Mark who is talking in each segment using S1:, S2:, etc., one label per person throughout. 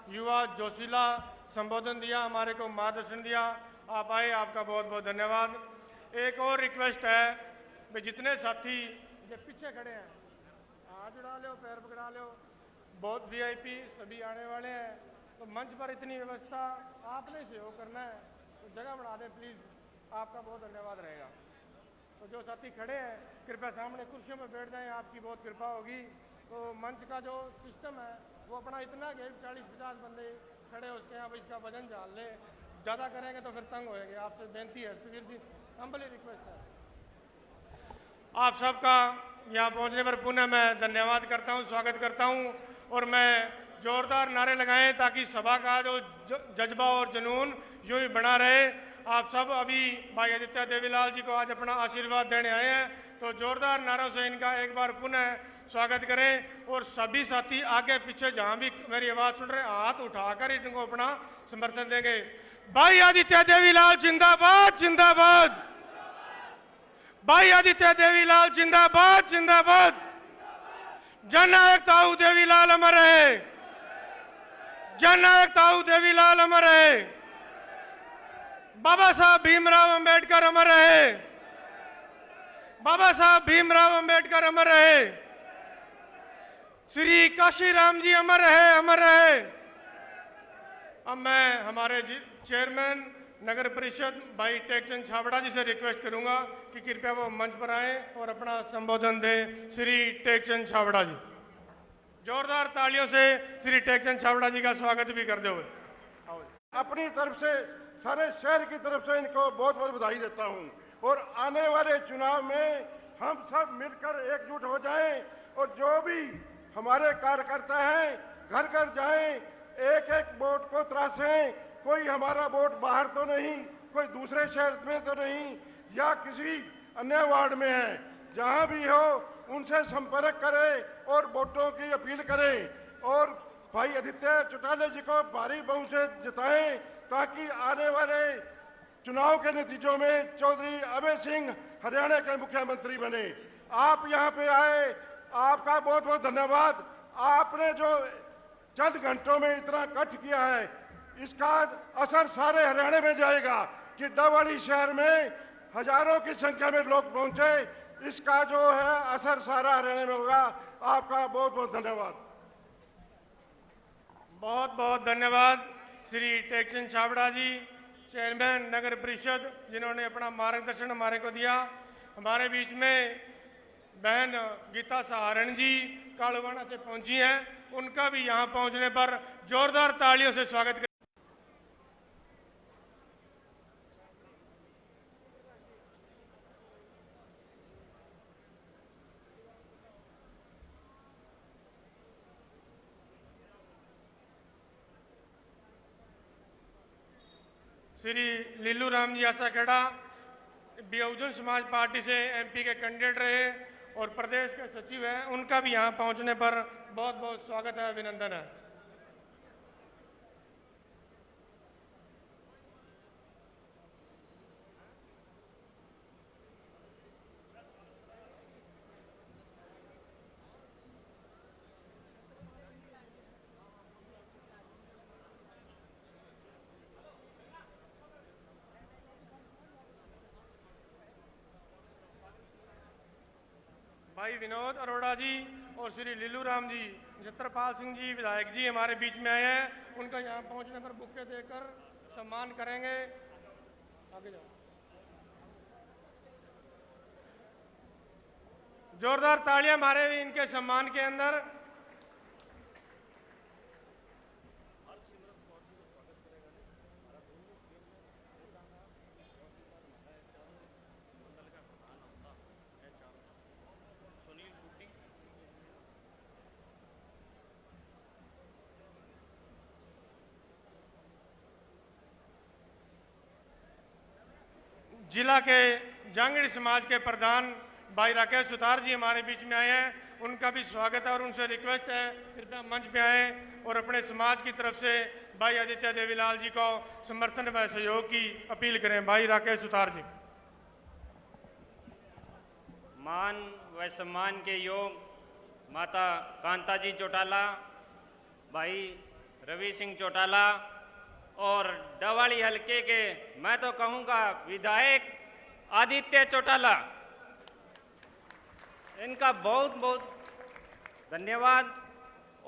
S1: युवा जोशीला संबोधन दिया, हमारे को मार्गदर्शन दिया। आप आए, आपका बहुत बहुत धन्यवाद। एक और रिक्वेस्ट है कि जितने साथी जो पीछे खड़े हैं हाथ उड़ा लो, पैर पकड़ा लो, बहुत वीआईपी सभी आने वाले हैं, तो मंच पर इतनी व्यवस्था आपने सहयोग करना है, तो जगह बढ़ा दें प्लीज़, आपका बहुत धन्यवाद रहेगा। तो जो साथी खड़े हैं कृपया सामने कुर्सियों में बैठ जाएं, आपकी बहुत कृपा होगी। तो मंच का जो सिस्टम है वो अपना इतना कि 40-50 बंदे खड़े हो उसके, अब इसका वजन जान ले, ज़्यादा करेंगे तो फिर तंग होएंगे। आपसे बेनती है, फिर भी हम्बली रिक्वेस्ट है। आप सबका यहाँ पहुँचने पर पुनः मैं धन्यवाद करता हूँ, स्वागत करता हूँ, और मैं जोरदार नारे लगाएं ताकि सभा का जो जज्बा और जुनून यूं ही बना रहे। आप सब अभी भाई आदित्य देवीलाल जी को आज अपना आशीर्वाद देने आए हैं, तो जोरदार नारों से इनका एक बार पुनः स्वागत करें। और सभी साथी आगे पीछे जहां भी मेरी आवाज सुन रहे हाथ उठाकर इनको अपना समर्थन देंगे। भाई आदित्य देवीलाल जिंदाबाद जिंदाबाद, भाई आदित्य देवीलाल जिंदाबाद जिंदाबाद, जननायक ताऊ देवीलाल अमर रहे, जननायक ताऊ देवीलाल अमर रहे, बाबा साहब भीमराव अंबेडकर अमर रहे, बाबा साहब भीमराव अंबेडकर अमर रहे, श्री काशीराम जी अमर रहे, अमर रहे। अब मैं हमारे चेयरमैन नगर परिषद भाई टेकचंद छाबड़ा जी से रिक्वेस्ट करूंगा कि कृपया वो मंच पर आए और अपना संबोधन दें। श्री टेकचंद छाबड़ा जी, जोरदार तालियों से श्री टेकचंद छाबड़ा जी का स्वागत भी कर दो।
S2: अपनी तरफ से सारे शहर की तरफ से इनको बहुत बहुत बधाई देता हूं, और आने वाले चुनाव में हम सब मिलकर एकजुट हो जाएं, और जो भी हमारे कार्यकर्ता हैं घर घर जाएं, एक एक वोट को तराशें। कोई हमारा वोट बाहर तो नहीं, कोई दूसरे शहर में तो नहीं, या किसी अन्य वार्ड में है, जहां भी हो उनसे संपर्क करें और वोटों की अपील करें, और भाई आदित्य चौटाला जी को भारी बहुमत से जिताएं, ताकि आने वाले चुनाव के नतीजों में चौधरी अभय सिंह हरियाणा के मुख्यमंत्री बने। आप यहाँ पे आए, आपका बहुत बहुत धन्यवाद। आपने जो चंद घंटों में इतना इकट्ठ किया है, इसका असर सारे हरियाणा में जाएगा कि डबवाली शहर में हजारों की संख्या में लोग पहुंचे, इसका जो है असर सारा हरियाणा में होगा। आपका बहुत बहुत धन्यवाद।
S1: बहुत बहुत धन्यवाद श्री टेकचंद छाबड़ा जी, चेयरमैन नगर परिषद, जिन्होंने अपना मार्गदर्शन हमारे को दिया। हमारे बीच में बहन गीता सहारण जी कालवाना से पहुंची हैं, उनका भी यहां पहुंचने पर जोरदार तालियों से स्वागत करें। श्री लीलू राम जी आसाखेड़ा बहुजन समाज पार्टी से एमपी के कैंडिडेट रहे और प्रदेश के सचिव हैं, उनका भी यहां पहुंचने पर बहुत बहुत स्वागत है, अभिनंदन है। भाई विनोद अरोड़ा जी और श्री लीलू राम जी, छत्रपाल सिंह जी विधायक जी हमारे बीच में आए हैं, उनका यहाँ पहुंचने पर बुक्के देकर सम्मान करेंगे। आगे जाओ। जोरदार तालियां मारे हुए इनके सम्मान के अंदर। जिला के जांगड़ी समाज के प्रधान भाई राकेश सुतार जी हमारे बीच में आए हैं, उनका भी स्वागत है और उनसे रिक्वेस्ट है कृपया मंच पे आए और अपने समाज की तरफ से भाई आदित्य देवीलाल जी को समर्थन व सहयोग की अपील करें। भाई राकेश सुतार जी।
S3: मान व सम्मान के योग माता कांता जी चौटाला, भाई रवि सिंह चौटाला और डवाली हलके के मैं तो कहूँगा विधायक आदित्य चौटाला, इनका बहुत बहुत धन्यवाद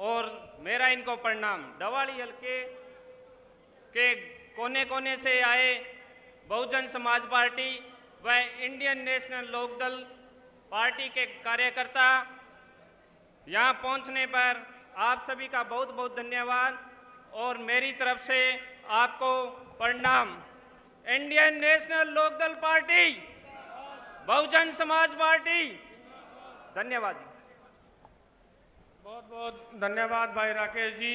S3: और मेरा इनको प्रणाम। डवाली हलके के कोने कोने से आए बहुजन समाज पार्टी व इंडियन नेशनल लोकदल पार्टी के कार्यकर्ता, यहाँ पहुँचने पर आप सभी का बहुत बहुत धन्यवाद और मेरी तरफ से आपको प्रणाम। इंडियन नेशनल लोकदल पार्टी, बहुजन समाज पार्टी, धन्यवाद।
S1: बहुत बहुत धन्यवाद भाई राकेश जी।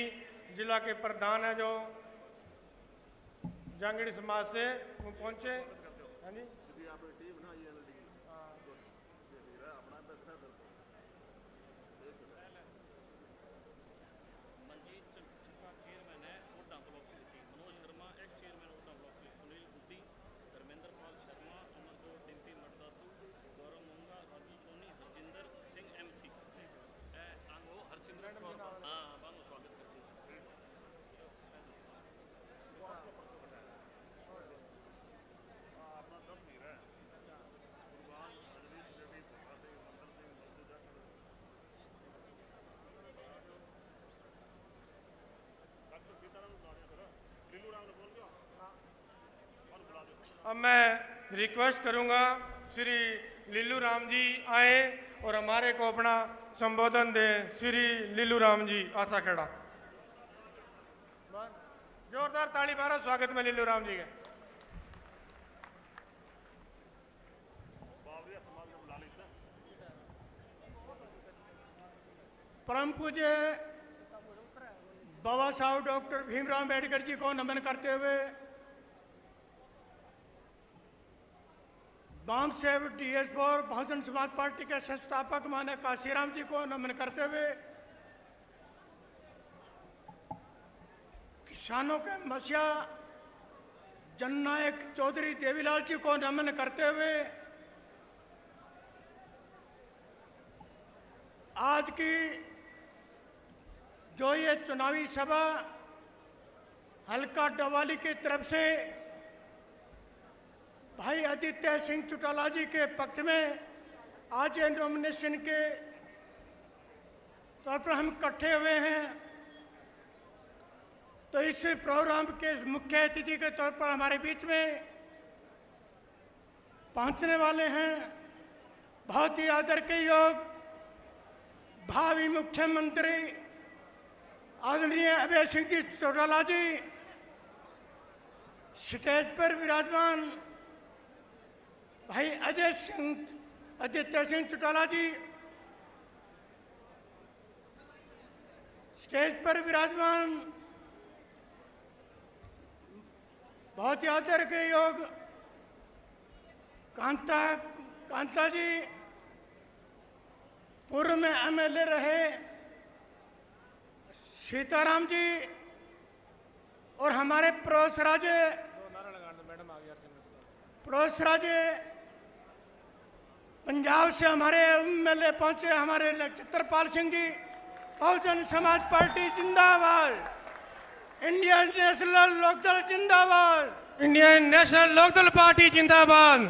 S1: जिला के प्रधान है जो जांगड़ी समाज से वो पहुंचे। हाँ जी, अब मैं रिक्वेस्ट करूंगा श्री लीलू राम जी आए और हमारे को अपना संबोधन दें। श्री लीलू राम जी, आशा खड़ा। जोरदार ताली मारो स्वागत में लीलू राम जी के।
S4: परम पूज्य बाबा साहब डॉक्टर भीमराव अम्बेडकर जी को नमन करते हुए बाम साहेब DS4 बहुजन समाज पार्टी के संस्थापक माननीय काशीराम जी को नमन करते हुए किसानों के मसीहा जननायक चौधरी देवीलाल जी को नमन करते हुए आज की जो ये चुनावी सभा हल्का डवाली की तरफ से भाई आदित्य सिंह चौटाला जी के पक्ष में आज ये नॉमिनेशन के तौर पर हम इकट्ठे हुए हैं, तो इस प्रोग्राम के मुख्य अतिथि के तौर पर हमारे बीच में पहुंचने वाले हैं बहुत ही आदर के योग भावी मुख्यमंत्री आदरणीय अभय सिंह जी चौटाला जी, स्टेज पर विराजमान भाई आदित्य सिंह चौटाला जी, स्टेज पर विराजमान बहुत ही आदर के योग कांता जी, पूर्व में MLA रहे सीताराम जी, और हमारे प्रोसराजे पंजाब से हमारे MLA पहुंचे हमारे नक्षत्रपाल सिंह जी। बहुजन समाज पार्टी जिंदाबाद, इंडियन नेशनल लोकदल जिंदाबाद,
S1: इंडियन नेशनल लोकदल पार्टी जिंदाबाद,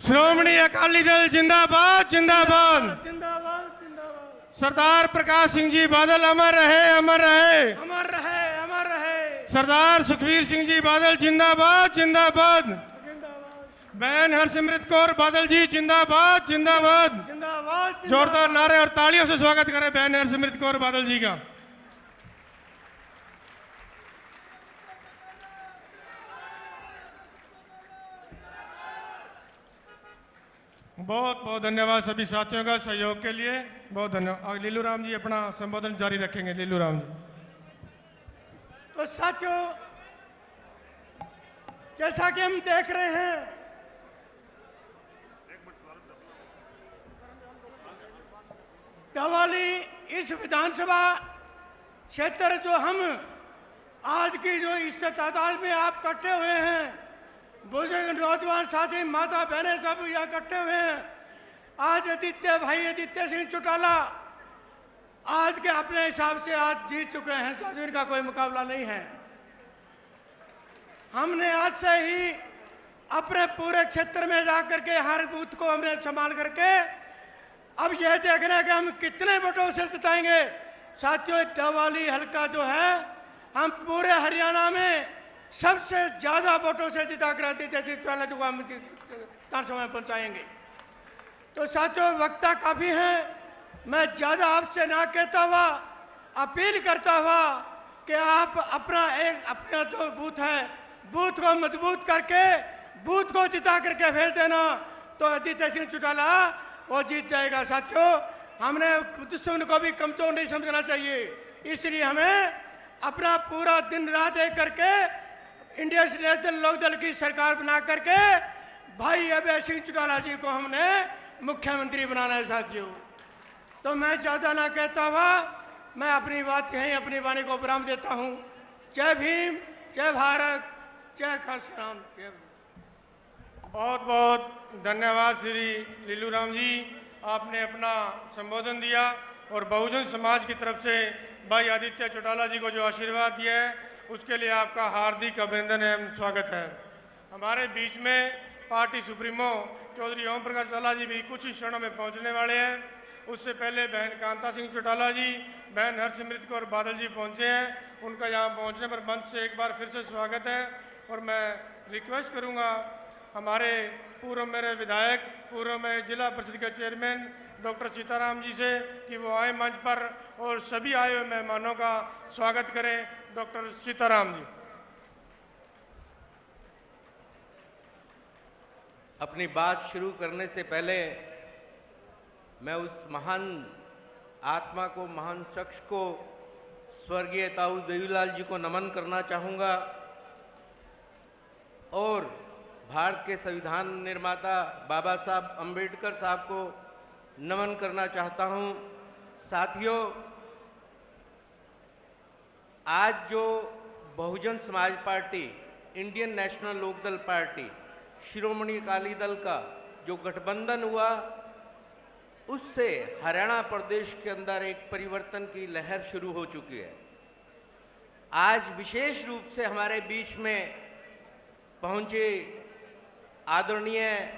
S1: श्रोमणी अकाली दल जिंदाबाद जिंदाबाद,
S4: जिंदाबाद जिंदाबाद,
S1: सरदार प्रकाश सिंह जी बादल अमर रहे, अमर रहे,
S4: अमर रहे, अमर रहे,
S1: सरदार सुखबीर सिंह जी बादल जिंदाबाद जिंदाबाद,
S4: जिंदाबाद
S1: बहन हरसिमरत कौर बादल जी जिंदाबाद जिंदाबाद।
S4: जिंदाबाद।
S1: जोरदार नारे और तालियों से स्वागत करें बहन हरसिमरत कौर बादल जी का। बहुत बहुत धन्यवाद सभी साथियों का सहयोग के लिए, बहुत धन्यवाद। लीलू राम जी अपना संबोधन जारी रखेंगे। लीलू राम जी।
S4: तो साथियों, जैसा कि हम देख रहे हैं डवाली इस विधानसभा क्षेत्र जो हम आज की जो इस तादाद में आप इकट्ठे हुए हैं, बुजुर्ग नौजवान साथी माता बहनें सब यहाँ इकट्ठे हुए हैं। आज आदित्य सिंह चौटाला आज के अपने हिसाब से आज जीत चुके हैं, साथियों इनका कोई मुकाबला नहीं है। हमने आज से ही अपने पूरे क्षेत्र में जाकर के हर बूथ को हमने संभाल करके अब यह देखना है कि हम कितने वोटों से जिताएंगे। साथियों डवाली हल्का जो है हम पूरे हरियाणा में सबसे ज्यादा वोटों से जिता कर हम विधानसभा में पहुंचाएंगे। तो साथियों वक्ता काफी हैं, मैं ज्यादा आपसे ना कहता हुआ अपील करता हुआ कि आप अपना जो बूथ है बूथ को मजबूत करके बूथ को जिता करके भेज देना, तो आदित्य सिंह चौटाला वो जीत जाएगा। साथियों हमने दुश्मन को भी कमजोर नहीं समझना चाहिए, इसलिए हमें अपना पूरा दिन रात एक करके इंडिया नेशनल लोकदल की सरकार बना करके भाई अभय सिंह चौटाला जी को हमने मुख्यमंत्री बनाना है। साथियों तो मैं ज्यादा ना कहता हुआ मैं अपनी बात यहीं अपनी वाणी को विराम देता हूं। जय भीम, जय भारत, जय खासराम।
S1: बहुत बहुत धन्यवाद श्री लीलू राम जी, आपने अपना संबोधन दिया और बहुजन समाज की तरफ से भाई आदित्य चौटाला जी को जो आशीर्वाद दिया है उसके लिए आपका हार्दिक अभिनंदन एवं स्वागत है। हमारे बीच में पार्टी सुप्रीमो चौधरी ओम प्रकाश चौटाला जी भी कुछ ही क्षणों में पहुंचने वाले हैं। उससे पहले बहन कांता सिंह चौटाला जी, बहन हरसिमरत कौर बादल जी पहुंचे हैं, उनका यहाँ पहुंचने पर मंच से एक बार फिर से स्वागत है। और मैं रिक्वेस्ट करूँगा हमारे पूर्व मेरे विधायक, पूर्व में जिला परिषद के चेयरमैन डॉक्टर सीताराम जी से कि वो आए मंच पर और सभी आए हुए मेहमानों का स्वागत करें। डॉक्टर सीताराम जी।
S5: अपनी बात शुरू करने से पहले मैं उस महान आत्मा को, महान शख्स को, स्वर्गीय ताऊ देवीलाल जी को नमन करना चाहूँगा और भारत के संविधान निर्माता बाबा साहब अंबेडकर साहब को नमन करना चाहता हूँ। साथियों, आज जो Bahujan Samaj party, Indian national Lokdal Party, Shiromani Akali Dal का जो गठबंधन हुआ, उससे हरियाणा प्रदेश के अंदर एक परिवर्तन की लहर शुरू हो चुकी है। आज विशेष रूप से हमारे बीच में पहुंचे आदरणीय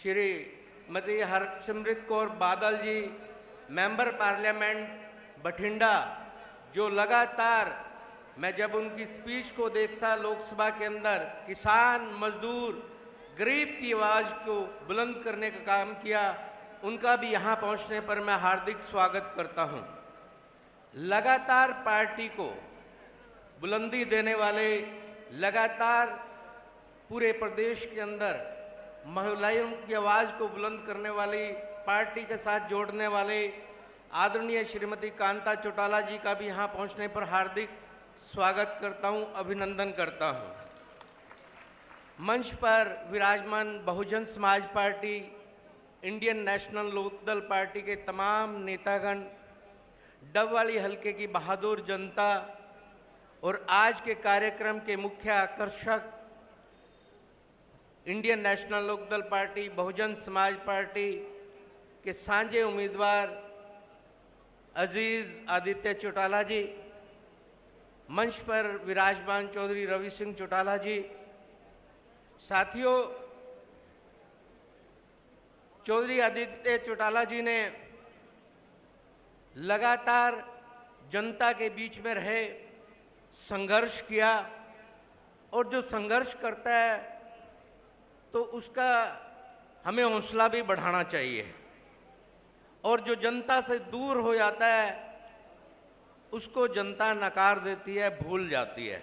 S5: श्रीमती हरसिमरत कौर बादल जी, मेंबर पार्लियामेंट बठिंडा, जो लगातार मैं जब उनकी स्पीच को देखता लोकसभा के अंदर, किसान, मजदूर, गरीब की आवाज़ को बुलंद करने का काम किया, उनका भी यहाँ पहुँचने पर मैं हार्दिक स्वागत करता हूँ। लगातार पार्टी को बुलंदी देने वाले, लगातार पूरे प्रदेश के अंदर महिलाओं की आवाज़ को बुलंद करने वाली, पार्टी के साथ जोड़ने वाले आदरणीय श्रीमती कांता चौटाला जी का भी यहाँ पहुँचने पर हार्दिक स्वागत करता हूँ, अभिनंदन करता हूँ। मंच पर विराजमान Bahujan Samaj party, Indian national Lokdal party के तमाम नेतागण, डबवाली हलके की बहादुर जनता और आज के कार्यक्रम के मुख्य आकर्षक इंडियन नेशनल लोकदल पार्टी, बहुजन समाज पार्टी के साझे उम्मीदवार अजीज आदित्य चौटाला जी, मंच पर विराजमान चौधरी रवि सिंह चौटाला जी। साथियों, चौधरी आदित्य चौटाला जी ने लगातार जनता के बीच में रहे, संघर्ष किया, और जो संघर्ष करता है तो उसका हमें हौसला भी बढ़ाना चाहिए, और जो जनता से दूर हो जाता है उसको जनता नकार देती है, भूल जाती है।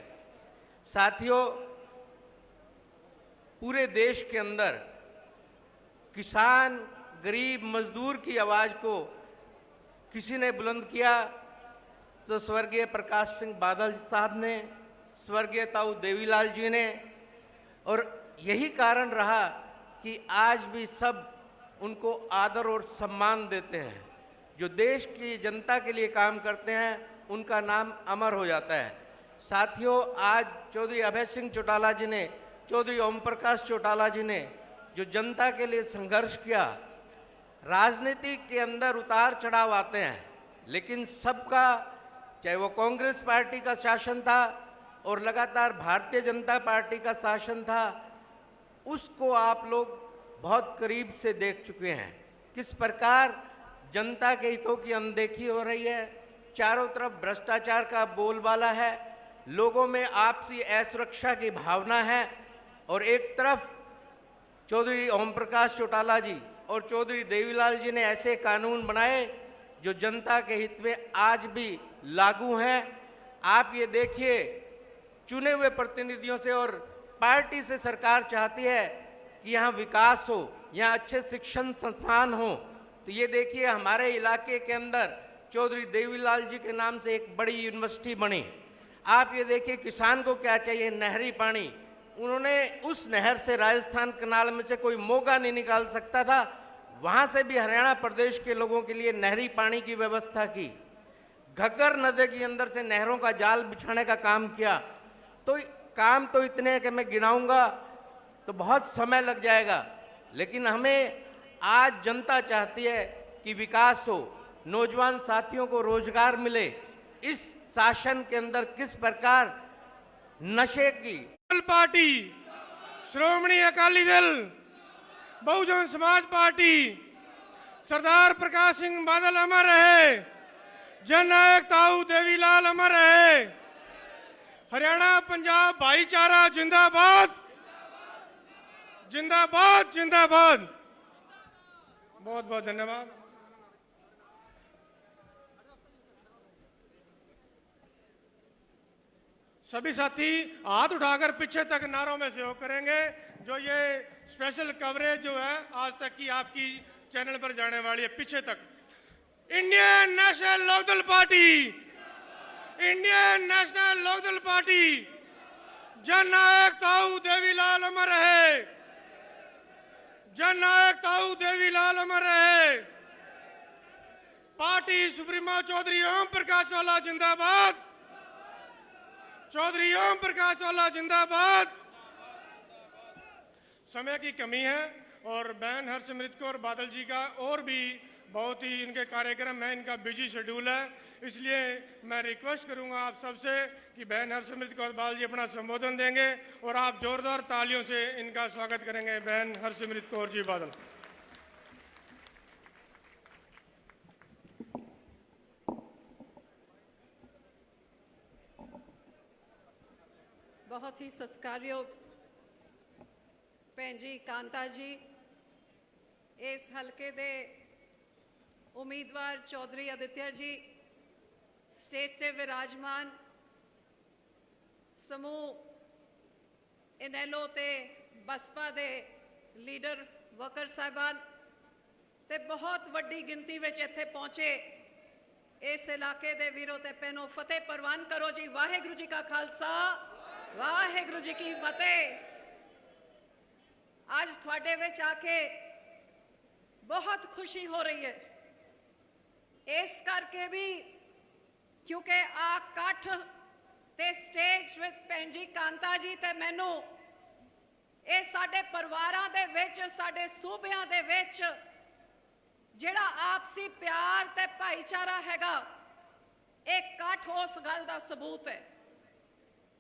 S5: साथियों, पूरे देश के अंदर किसान, गरीब, मजदूर की आवाज़ को किसी ने बुलंद किया तो स्वर्गीय प्रकाश सिंह बादल साहब ने, स्वर्गीय ताऊ देवीलाल जी ने, और यही कारण रहा कि आज भी सब उनको आदर और सम्मान देते हैं। जो देश की जनता के लिए काम करते हैं उनका नाम अमर हो जाता है। साथियों, आज चौधरी अभय सिंह चौटाला जी ने, चौधरी ओम प्रकाश चौटाला जी ने जो जनता के लिए संघर्ष किया, राजनीति के अंदर उतार चढ़ाव आते हैं, लेकिन सबका, चाहे वो कांग्रेस पार्टी का शासन था और लगातार भारतीय जनता पार्टी का शासन था, उसको आप लोग बहुत करीब से देख चुके हैं। किस प्रकार जनता के हितों की अनदेखी हो रही है, चारों तरफ भ्रष्टाचार का बोलबाला है, लोगों में आपसी असुरक्षा की भावना है, और एक तरफ चौधरी ओम प्रकाश चौटाला जी और चौधरी देवीलाल जी ने ऐसे कानून बनाए जो जनता के हित में आज भी लागू हैं। आप ये देखिए, चुने हुए प्रतिनिधियों से और पार्टी से सरकार चाहती है कि यहाँ विकास हो, यहाँ अच्छे शिक्षण संस्थान हो। तो ये देखिए, हमारे इलाके के अंदर चौधरी देवीलाल जी के नाम से एक बड़ी यूनिवर्सिटी बनी। आप ये देखिए, किसान को क्या चाहिए, नहरी पानी। उन्होंने उस नहर से, राजस्थान कनाल में से कोई मोगा नहीं निकाल सकता था, वहां से भी हरियाणा प्रदेश के लोगों के लिए नहरी पानी की व्यवस्था की। घग्गर नदी के अंदर से नहरों का जाल बिछाने का काम किया। तो काम तो इतने हैं कि मैं गिनाऊंगा तो बहुत समय लग जाएगा, लेकिन हमें आज जनता चाहती है कि विकास हो, नौजवान साथियों को रोजगार मिले। इस शासन के अंदर किस प्रकार नशे की
S1: पार्टी, श्रोमणी अकाली दल, बहुजन समाज पार्टी, सरदार प्रकाश सिंह बादल अमर रहे, जननायक ताऊ देवीलाल अमर रहे, हरियाणा पंजाब भाईचारा जिंदाबाद, जिंदाबाद, जिंदाबाद। बहुत बहुत धन्यवाद। सभी साथी हाथ उठाकर पीछे तक नारों में सहयोग करेंगे। जो ये स्पेशल कवरेज जो है आज तक की आपकी चैनल पर जाने वाली है, पीछे तक। Indian national Lokdal Party, Indian national Lokdal Party, जननायक ताऊ देवीलाल अमर रहे, जननायक ताऊ देवीलाल अमर रहे। पार्टी सुप्रीमो चौधरी ओम प्रकाश चौटाला जिंदाबाद, चौधरी ओम प्रकाश चौटाला जिंदाबाद। समय की कमी है और बहन हरसिमरत कौर बादल जी का और भी बहुत ही इनके कार्यक्रम में, इनका बिजी शेड्यूल है, इसलिए मैं रिक्वेस्ट करूंगा आप सबसे कि बहन हरसिमरत कौर बादल जी अपना संबोधन देंगे और आप जोरदार तालियों से इनका स्वागत करेंगे। बहन हरसिमरत कौर जी बादल।
S6: बहुत ही सत्कारयोग भैन जी कांता जी, इस हलके दे उम्मीदवार चौधरी आदित्य जी, स्टेज ते विराजमान समूह इनैलो ते बसपा दे लीडर वर्कर साहिबान ते बहुत वड्डी गिनती विच इत्थे पहुंचे इस इलाके दे वीरों ते भैनों, फतेह प्रवान करो जी। वाहिगुरू जी का खालसा, वाहिगुरू जी की फतेह। आज थोड़े विच आके बहुत खुशी हो रही है, इस करके भी क्योंकि आ कठ ते स्टेज विच भैन जी कांता जी ते मैनू ये साडे परिवारां दे विच, साडे सूबियां दे विच जिहड़ा आपसी प्यार ते भाईचारा हैगा, एक कठ उस गल दा सबूत है।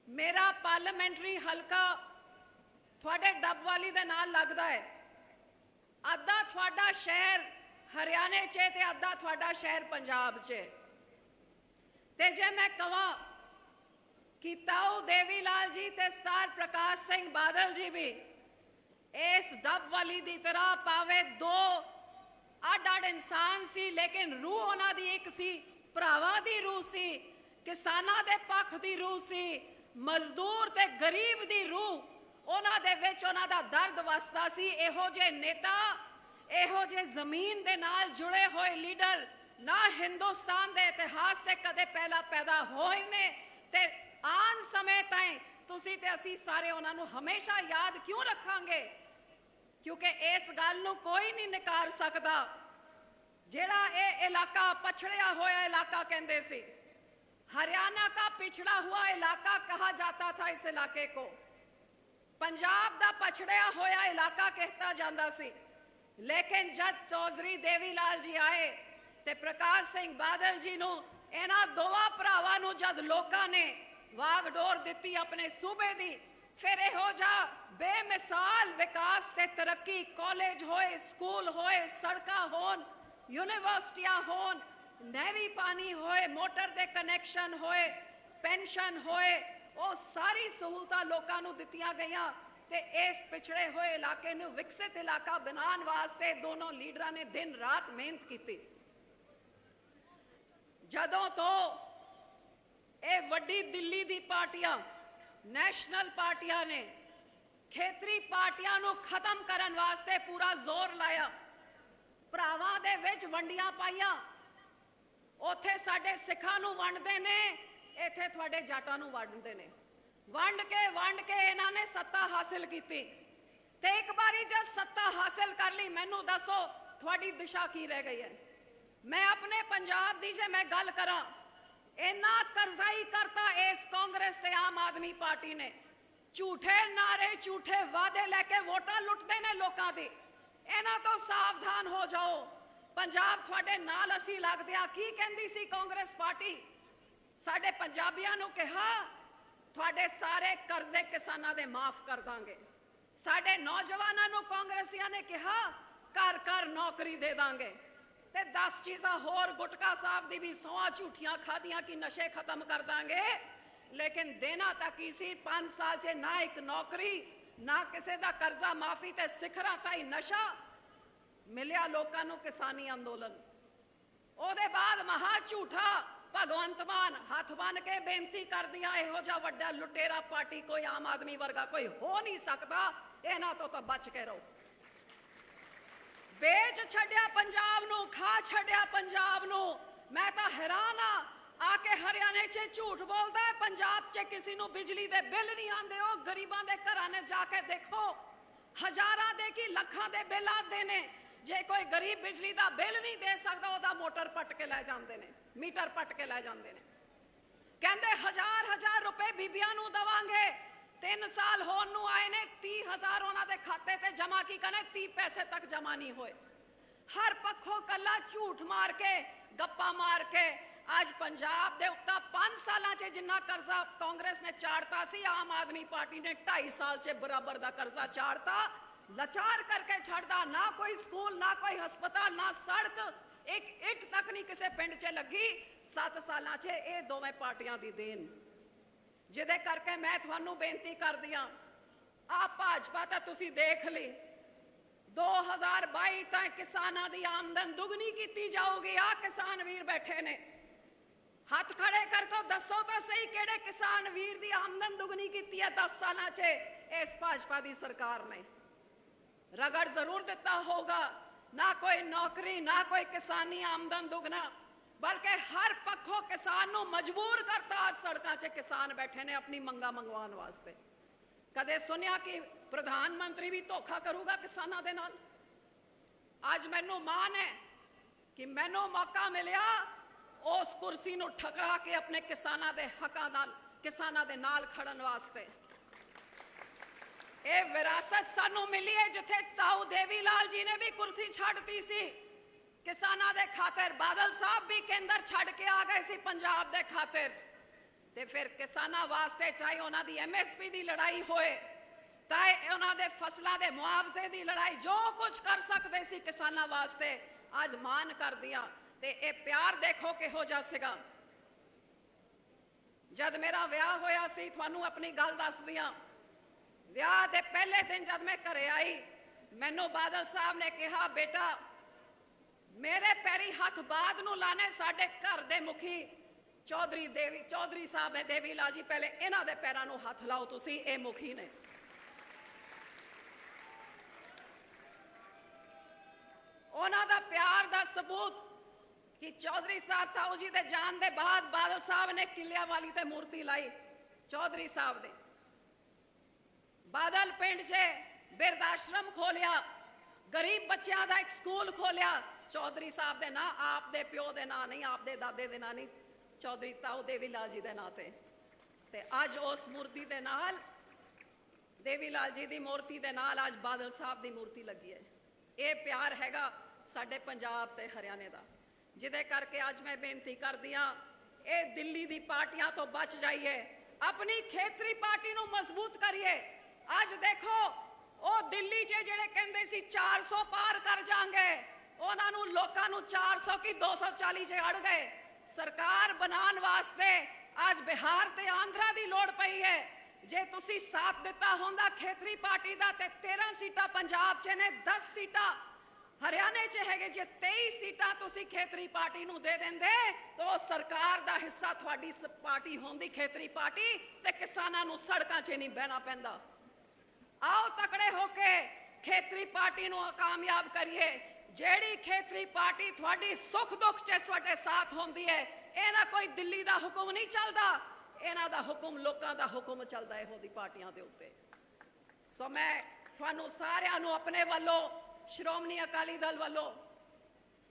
S6: मेरा पार्लियामेंटरी हलका थोड़े डबवाली दे नाल लगदा है। अद्धा थोड़ा शहर हरियाणे च ते अद्धा थोड़ा शहर पंजाब च। ते जे मैं कहां कि ताऊ देवीलाल जी ते सरदार प्रकाश सिंह बादल जी भी इस डबवाली दी तरह पावे दो अड इंसान सी, लेकिन रूह उन्हां दी एक सी, भरावां दी रूह सी, किसानां दे पक्ष दी रूह सी, मजदूर ते गरीब दी रूह उन्हां दे विच उन्हां दा दर्द वसदा सी। इहो जे नेता, इहो जे जमीन दे नाल जुड़े होए लीडर ना हिंदुस्तान दे इतिहास ते कदे पहला पैदा होए ने, ते आन समय ताईं तुसी ते असी सारे उन्हां नूं हमेशा याद क्यों रखांगे? क्योंकि इस गल नूं कोई नहीं नकार सकदा जिहड़ा ये इलाका पछड़िया होया इलाका कहंदे सी। हरियाणा का पिछड़ा हुआ इलाका कहा जाता था इस इलाके को, पंजाब दा पछड़िया होया इलाका कहता जाता सी, लेकिन जब चौधरी देवीलाल जी आए ते प्रकाश सिंह बादल जी नूं इन्हां दोवां भरावां नूं जद लोकां ने वागडोर दित्ती अपने सूबे दी, फिर इहो जिहा बेमिसाल विकास ते तरक्की, कॉलेज होए, स्कूल होए, सड़कां होन, यूनिवर्सिटियां होन, नहरी पानी होए, मोटर दे कनैक्शन होए, पेंशन होए, वो सारी सहूलतां लोकां नूं दित्तियां गईयां ते इस पिछड़े हुए इलाके नूं विकसित इलाका बनाने वास्ते दोनों लीडरां ने दिन रात मेहनत की। जदों तो ये वड्डी दिल्ली दी पार्टियां, नैशनल पार्टियां ने खेतरी पार्टियां नूं खत्म करन वास्ते पूरा जोर लाया, भरावां दे विच वंडियां पाईयां, उत्थे साडे सिखां नूं वंडदे ने, इत्थे तुहाडे जाटां नूं वंडदे ने। वंड के इन्हां ने सत्ता हासिल की ते एक बारी जब सत्ता हासिल कर ली, मैनू दसो थोड़ी दिशा की रह गई है। मैं अपने पंजाब दी जे मैं गल करा, इन्ना करजाई करता इस कांग्रेस ते आम आदमी पार्टी ने, झूठे नारे झूठे वादे लैके वोटां लुटते ने लोकां दी। इन्हां तो सावधान हो जाओ। पंजाब थोड़े नाल असी लगदे आ। की कहंदी सी कांग्रेस पार्टी? साडे पंजाबियां नूं कहा थोड़े सारे कर्जे किसानां दे माफ कर दांगे। साडे नौजवानां नूं कांग्रेसियां ने कहा घर घर नौकरी दे दांगे ते 10 चीज़ां होर गुटका साहब दी भी सौं झूठियां खादियां कि नशे खत्म कर दांगे, लेकिन देना तक ही सी 5 साल च ना एक नौकरी ना किसी दा कर्जा माफी ते सिखरां ताई नशा मिलिया लोकां नूं किसानी अंदोलन। ओदे बाद महा झूठा भगवंत मान हाथ बन के बेनती कर दिया, इहो जिहा वड्डा लुटेरा पार्टी कोई आम आदमी वर्गा कोई हो नहीं सकता, इन्हां तो बच के रहो। बेच छड्या पंजाब नूं, खा छड्या पंजाब नूं। मैं तो हैरान आके हरियाणे च झूठ बोलदा है, पंजाब च किसी नूं बिजली दे बिल नहीं आंदे। हो गरीबां दे घरां ने जाके देखो, हजारां दे की लखां दे बिल आंदे ने। जे कोई गरीब बिजली का बिल नहीं दे सकता, ओदा मोटर पट के लै जांदे ने, मीटर पट के लै जांदे ने। कहंदे 1000 रुपए बीबियां नूं दवांगे। 3 साल होण नूं आए ने, 30,000 उन्हां दे खाते ते जमा की कने 30 पैसे तक जमा नहीं होए। हर पक्षों कला झूठ मार के गप्पा मार के आज पंजाब दे उत्ता 5 सालां च जिन्ना कर्जा कांग्रेस ने चाड़ता सी, आम आदमी पार्टी ने 2.5 साल च बराबर दा कर्जा चाड़ता। लाचार करके छड़दा, ना कोई स्कूल ना कोई हस्पताल ना सड़क, एक इट तक नहीं किसी पिंड च लगी। 7 सालां च ये दोवें पार्टियां दी देन, जिहदे करके मैं तुहानूं बेनती कर दियां, आप भाजपा तो तुसी देख ली 2022 तक किसानां दी आमदन दुगनी की जाऊगी। आ किसान वीर बैठे ने, हाथ खड़े करके दसो तो सही किहड़े किसान वीर दी आमदन दुगनी की है 10 सालां च इस भाजपा दी सरकार ने? रगड़ जरूर दिता होगा, ना कोई नौकरी ना कोई किसानी आमदन दुगना, बल्कि हर पक्षों किसान नूं मजबूर करता। आज सड़कों च किसान बैठे ने अपनी मंगा मंगवाने वास्ते। कदे सुनिया कि प्रधानमंत्री भी धोखा करूगा किसानां दे नाल? आज मैनू मान है कि मैनू मौका मिलिया उस कुर्सी नूं ठकरा के अपने किसानां दे हकां नाल, किसानां दे नाल खड़न वास्ते। ये विरासत सानू मिली है, जिथे ताऊ देवीलाल जी ने भी कुर्सी छड्डती सी किसानां दे खातिर, बादल साहब भी केंद्र छड्ड के आ गए सी पंजाब दे खातिर। ते फिर किसानां वास्ते चाहे उन्हां दी MSP दी लड़ाई होए, चाहे उन्हां दे फसलां दे मुआवजे दी लड़ाई, जो कुछ कर सकते सी किसानां वास्ते आज मान कर दिया। ते ये प्यार देखो किहो जिहा सीगा। जद मेरा विआह होया सी, तुहानूं अपनी गल दस दियां, विआह दे पहले दिन जब मैं घरे आई, मैनू बादल साहब ने कहा, बेटा मेरे पैरी हथ बाद नूं लाने साडे घर दे मुखी चौधरी साहब ने, देवीलाल जी, पहले इन्हां दे पैरां नूं हथ लाओ, तुसी ये मुखी ने। उन्हां दा प्यार दा सबूत कि चौधरी साहब ताऊ जी दे जान दे बाद बादल साहब ने किलिया वाली ते मूर्ति लाई चौधरी साहब दे। बादल पिंड से बिरध आश्रम खोलिया, गरीब बच्चों का एक स्कूल खोलिया चौधरी साहब दे ना, आप दे प्यो दे ना नहीं, आप दे दादे दे ना नहीं, चौधरी ताऊ देवीलाल जी दे नाते। ते अज उस मूर्ति दे नाल, देवीलाल जी दी मूर्ति दे नाल आज बादल साहब दी मूर्ति लगी है। ਇਹ ਪਿਆਰ ਹੈਗਾ ਸਾਡੇ ਪੰਜਾਬ ਤੇ ਹਰਿਆਣੇ ਦਾ, ਜਿਹਦੇ ਕਰਕੇ ਅੱਜ ਮੈਂ ਬੇਨਤੀ ਕਰਦੀ ਹਾਂ ਇਹ ਦਿੱਲੀ ਦੀ ਪਾਰਟੀਆਂ ਤੋਂ ਬਚ ਜਾਈਏ, ਆਪਣੀ ਖੇਤਰੀ ਪਾਰਟੀ ਨੂੰ ਮਜ਼ਬੂਤ ਕਰੀਏ। ਅੱਜ ਦੇਖੋ ਉਹ ਦਿੱਲੀ 'ਚ ਜਿਹੜੇ ਕਹਿੰਦੇ ਸੀ 400 ਪਾਰ ਕਰ ਜਾਾਂਗੇ, ਉਹਨਾਂ ਨੂੰ ਲੋਕਾਂ ਨੂੰ 400 ਕੀ 240 'ਚ ਅੜ ਗਏ। ਸਰਕਾਰ ਬਣਾਉਣ ਵਾਸਤੇ ਅੱਜ ਬਿਹਾਰ ਤੇ ਆਂਧਰਾ ਦੀ ਲੋੜ ਪਈ ਹੈ। ਜੇ ਤੁਸੀਂ ਸਾਥ ਦਿੱਤਾ ਹੁੰਦਾ ਖੇਤਰੀ ਪਾਰਟੀ ਦਾ ਤੇ 13 ਸੀਟਾਂ ਪੰਜਾਬ 'ਚ ਨੇ, 10 ਸੀਟਾਂ ਹਰਿਆਣੇ 'ਚ ਹੈਗੇ। ਜੇ 23 ਸੀਟਾਂ ਤੁਸੀਂ ਖੇਤਰੀ ਪਾਰਟੀ ਨੂੰ ਦੇ ਦਿੰਦੇ ਤਾਂ ਸਰਕਾਰ ਦਾ ਹਿੱਸਾ ਤੁਹਾਡੀ ਪਾਰਟੀ ਹੁੰਦੀ ਖੇਤਰੀ ਪਾਰਟੀ, ਤੇ ਕਿਸਾਨਾਂ ਨੂੰ ਸੜਕਾਂ 'ਚ ਨਹੀਂ ਬਹਿਣਾ ਪੈਂਦਾ। आओ तकड़े होके खेतरी पार्टी नूं कामयाब करिए। जेड़ी खेतरी पार्टी थोड़ी सुख दुख च तुहाडे साथ होंदी है, इहना कोई दिल्ली दा हुक्म नहीं चलदा, इहना दा हुक्म लोकां दा हुक्म चलदा है इहो दी पार्टियां दे उत्ते। सो मैं तुहानूं सारिआं नूं अपने वल्लों, श्रोमणी अकाली दल वल्लों,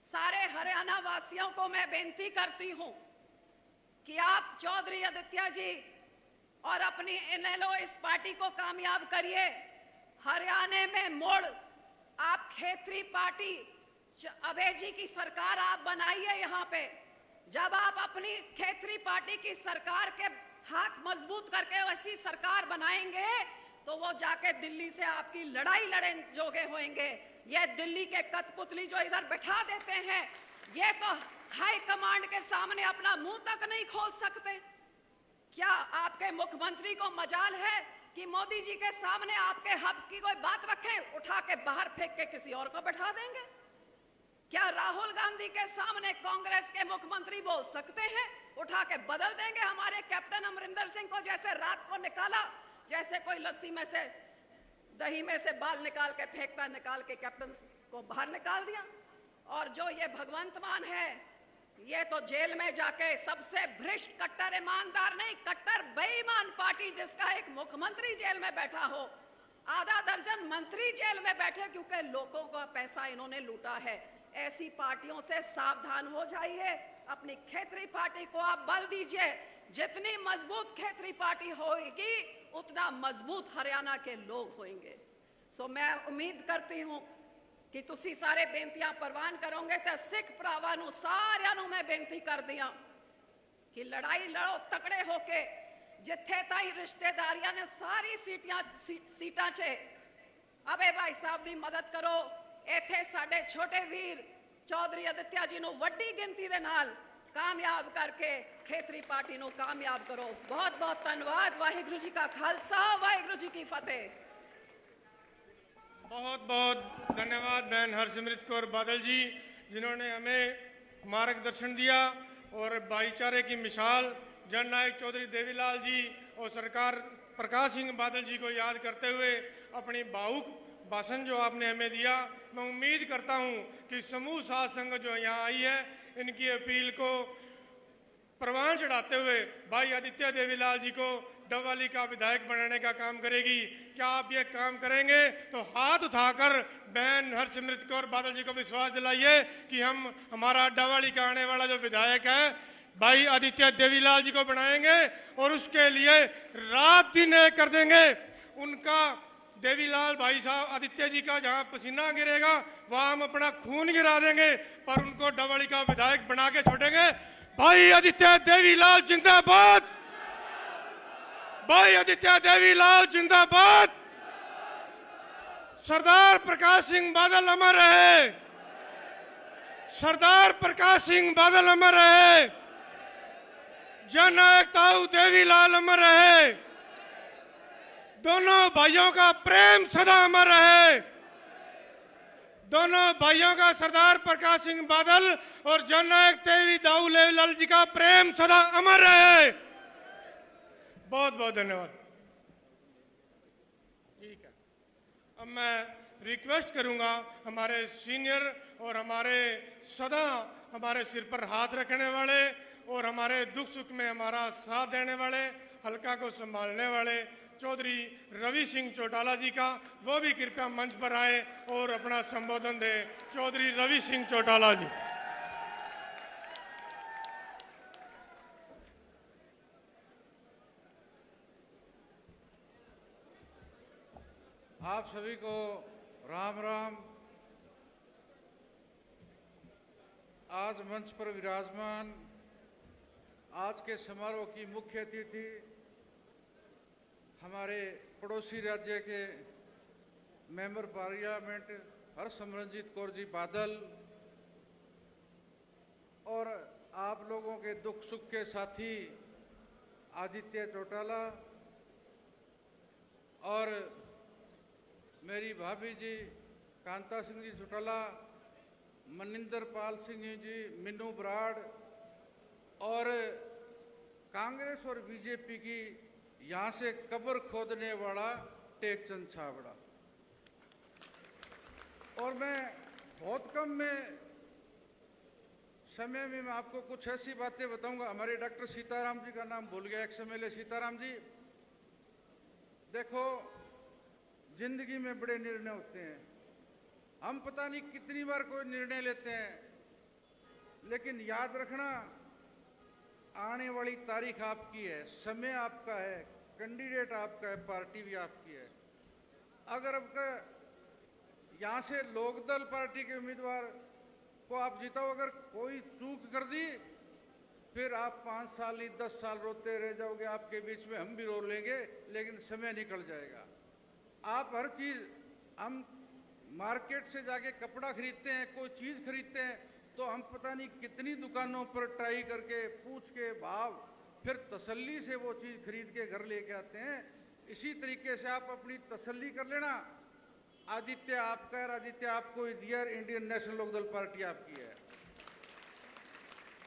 S6: सारे हरियाणा वासियों को मैं बेनती करती हूं कि आप चौधरी आदित्य जी और अपनी इनेलो इस पार्टी को कामयाब करिए। हरियाणा में मोड़ आप खेतरी पार्टी अभय की सरकार आप बनाइए। यहाँ पे जब आप अपनी खेतरी पार्टी की सरकार के हाथ मजबूत करके ऐसी सरकार बनाएंगे तो वो जाके दिल्ली से आपकी लड़ाई लड़े जोगे होंगे। ये दिल्ली के कठपुतली जो इधर बैठा देते हैं, ये तो हाई कमांड के सामने अपना मुंह तक नहीं खोल सकते। क्या आपके मुख्यमंत्री को मजाल है कि मोदी जी के सामने आपके हक की कोई बात रखें, उठा के बाहर फेंक के किसी और को बैठा देंगे? क्या राहुल गांधी के सामने कांग्रेस के मुख्यमंत्री बोल सकते हैं, उठा के बदल देंगे? हमारे कैप्टन अमरिंदर सिंह को जैसे रात को निकाला, जैसे कोई लस्सी में से दही में से बाल निकाल के फेंकता, निकाल के कैप्टन को बाहर निकाल दिया। और जो ये भगवंत मान है, ये तो जेल में जाके सबसे भ्रष्ट, कट्टर ईमानदार नहीं, कट्टर बेईमान पार्टी जिसका एक मुख्यमंत्री जेल में बैठा हो, आधा दर्जन मंत्री जेल में बैठे क्योंकि लोगों का पैसा इन्होंने लूटा है। ऐसी पार्टियों से सावधान हो जाइए। अपनी खेतरी पार्टी को आप बल दीजिए। जितनी मजबूत खेतरी पार्टी होगी उतना मजबूत हरियाणा के लोग होंगे। सो मैं उम्मीद करती हूं कि तुसी सारे बेनतियां परवान करोगे। तो सिख भरावां नूं सारिआं नूं मैं बेनती कर दियां कि लड़ाई लड़ो तकड़े होके। जिथे ताई रिश्तेदारियां ने सारी सीटां च अबे भाई साहब की मदद करो। इत्थे साडे छोटे वीर चौधरी आदित्य जी नूं वड्डी गिनती दे नाल कामयाब करके खेतरी पार्टी नूं कामयाब करो। बहुत बहुत धन्यवाद। वाहिगुरू जी का खालसा, वाहिगुरू जी की फतेह।
S1: बहुत बहुत धन्यवाद बहन हरसिमरत कौर बादल जी, जिन्होंने हमें मार्गदर्शन दिया और भाईचारे की मिसाल जननायक चौधरी देवीलाल जी और सरकार प्रकाश सिंह बादल जी को याद करते हुए अपनी भावुक भाषण जो आपने हमें दिया। मैं उम्मीद करता हूं कि समूह साध संघ जो यहाँ आई है, इनकी अपील को प्रवान चढ़ाते हुए भाई आदित्य देवीलाल जी को डबवाली का विधायक बनाने का काम करेगी। क्या आप ये काम करेंगे? तो हाथ उठाकर बहन हरसिमरत कौर बादल जी को विश्वास दिलाइए कि हम हमारा डबवाली का आने वाला जो विधायक है भाई आदित्य देवीलाल जी को बनाएंगे और उसके लिए रात दिन एक कर देंगे। उनका देवीलाल भाई साहब आदित्य जी का जहां पसीना गिरेगा वहां हम अपना खून गिरा देंगे, पर उनको डबवाली का विधायक बना के छोड़ेंगे। भाई आदित्य देवीलाल जिंदाबाद, भाई आदित्य देवीलाल जिंदाबाद। सरदार प्रकाश सिंह बादल अमर रहे, सरदार प्रकाश सिंह बादल अमर रहे, जननायक ताऊ देवीलाल अमर रहे। दोनों भाइयों का प्रेम सदा अमर रहे। दोनों भाइयों का सरदार प्रकाश सिंह बादल और जननायक देवी दाऊ देवीलाल जी का प्रेम सदा अमर रहे। बहुत बहुत धन्यवाद। ठीक है, अब मैं रिक्वेस्ट करूंगा हमारे सीनियर और हमारे सदा हमारे सिर पर हाथ रखने वाले और हमारे दुख सुख में हमारा साथ देने वाले, हल्का को संभालने वाले चौधरी रवि सिंह चौटाला जी का, वो भी कृपया मंच पर आए और अपना संबोधन दे। चौधरी रवि सिंह चौटाला जी।
S7: आप सभी को राम राम। आज मंच पर विराजमान आज के समारोह की मुख्य अतिथि हमारे पड़ोसी राज्य के मेंबर पार्लियामेंट हरसिमरनजीत कौर जी बादल और आप लोगों के दुख सुख के साथी आदित्य चौटाला और मेरी भाभी जी कांता सिंह जी चौटाला, मनिंदर पाल सिंह जी, मिन्नू बराड़ और कांग्रेस और बीजेपी की यहाँ से कब्र खोदने वाला टेकचंद छाबड़ा। और मैं बहुत कम समय में मैं आपको कुछ ऐसी बातें बताऊंगा। हमारे डॉक्टर सीताराम जी का नाम भूल गया, XMLA सीताराम जी। देखो, जिंदगी में बड़े निर्णय होते हैं, हम पता नहीं कितनी बार कोई निर्णय लेते हैं, लेकिन याद रखना आने वाली तारीख आपकी है, समय आपका है, कैंडिडेट आपका है, पार्टी भी आपकी है। अगर आपका यहाँ से लोकदल पार्टी के उम्मीदवार को आप जिताओ, अगर कोई चूक कर दी, फिर आप 5 साल नहीं 10 साल रोते रह जाओगे। आपके बीच में हम भी रो लेंगे, लेकिन समय निकल जाएगा। आप हर चीज, हम मार्केट से जाके कपड़ा खरीदते हैं, कोई चीज खरीदते हैं, तो हम पता नहीं कितनी दुकानों पर ट्राई करके पूछ के भाव, फिर तसल्ली से वो चीज खरीद के घर लेके आते हैं। इसी तरीके से आप अपनी तसल्ली कर लेना। आदित्य आपका है, आदित्य आपको दिया, इंडियन नेशनल लोकदल पार्टी आपकी है।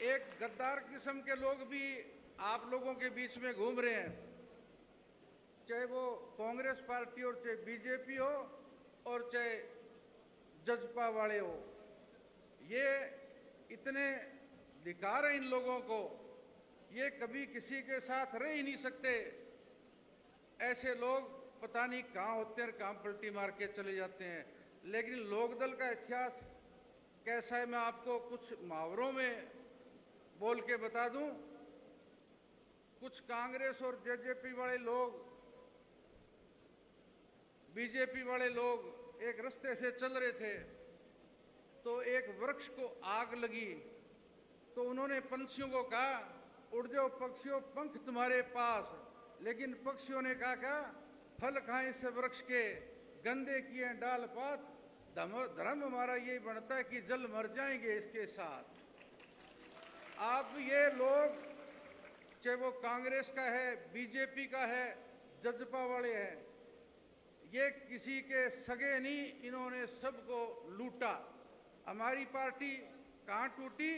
S7: एक गद्दार किस्म के लोग भी आप लोगों के बीच में घूम रहे हैं, चाहे वो कांग्रेस पार्टी हो, चाहे बीजेपी हो, और चाहे जजपा वाले हो। ये इतने धिक्कार है इन लोगों को, ये कभी किसी के साथ रह ही नहीं सकते। ऐसे लोग पता नहीं कहाँ होते हैं, कहाँ पलटी मार के चले जाते हैं। लेकिन लोकदल का इतिहास कैसा है, मैं आपको कुछ मुहावरों में बोल के बता दूं। कुछ कांग्रेस और जेजेपी वाले लोग, बीजेपी वाले लोग एक रास्ते से चल रहे थे, तो एक वृक्ष को आग लगी, तो उन्होंने पंछियों को कहा, उड़ जाओ पक्षियों, पंख तुम्हारे पास। लेकिन पक्षियों ने कहा क्या, फल खाएं इस वृक्ष के, गंदे किए डाल पात, धर्म हमारा ये बनता है कि जल मर जाएंगे इसके साथ। आप ये लोग, चाहे वो कांग्रेस का है, बीजेपी का है, जजपा वाले हैं, ये किसी के सगे नहीं, इन्होंने सबको लूटा। हमारी पार्टी कहाँ टूटी?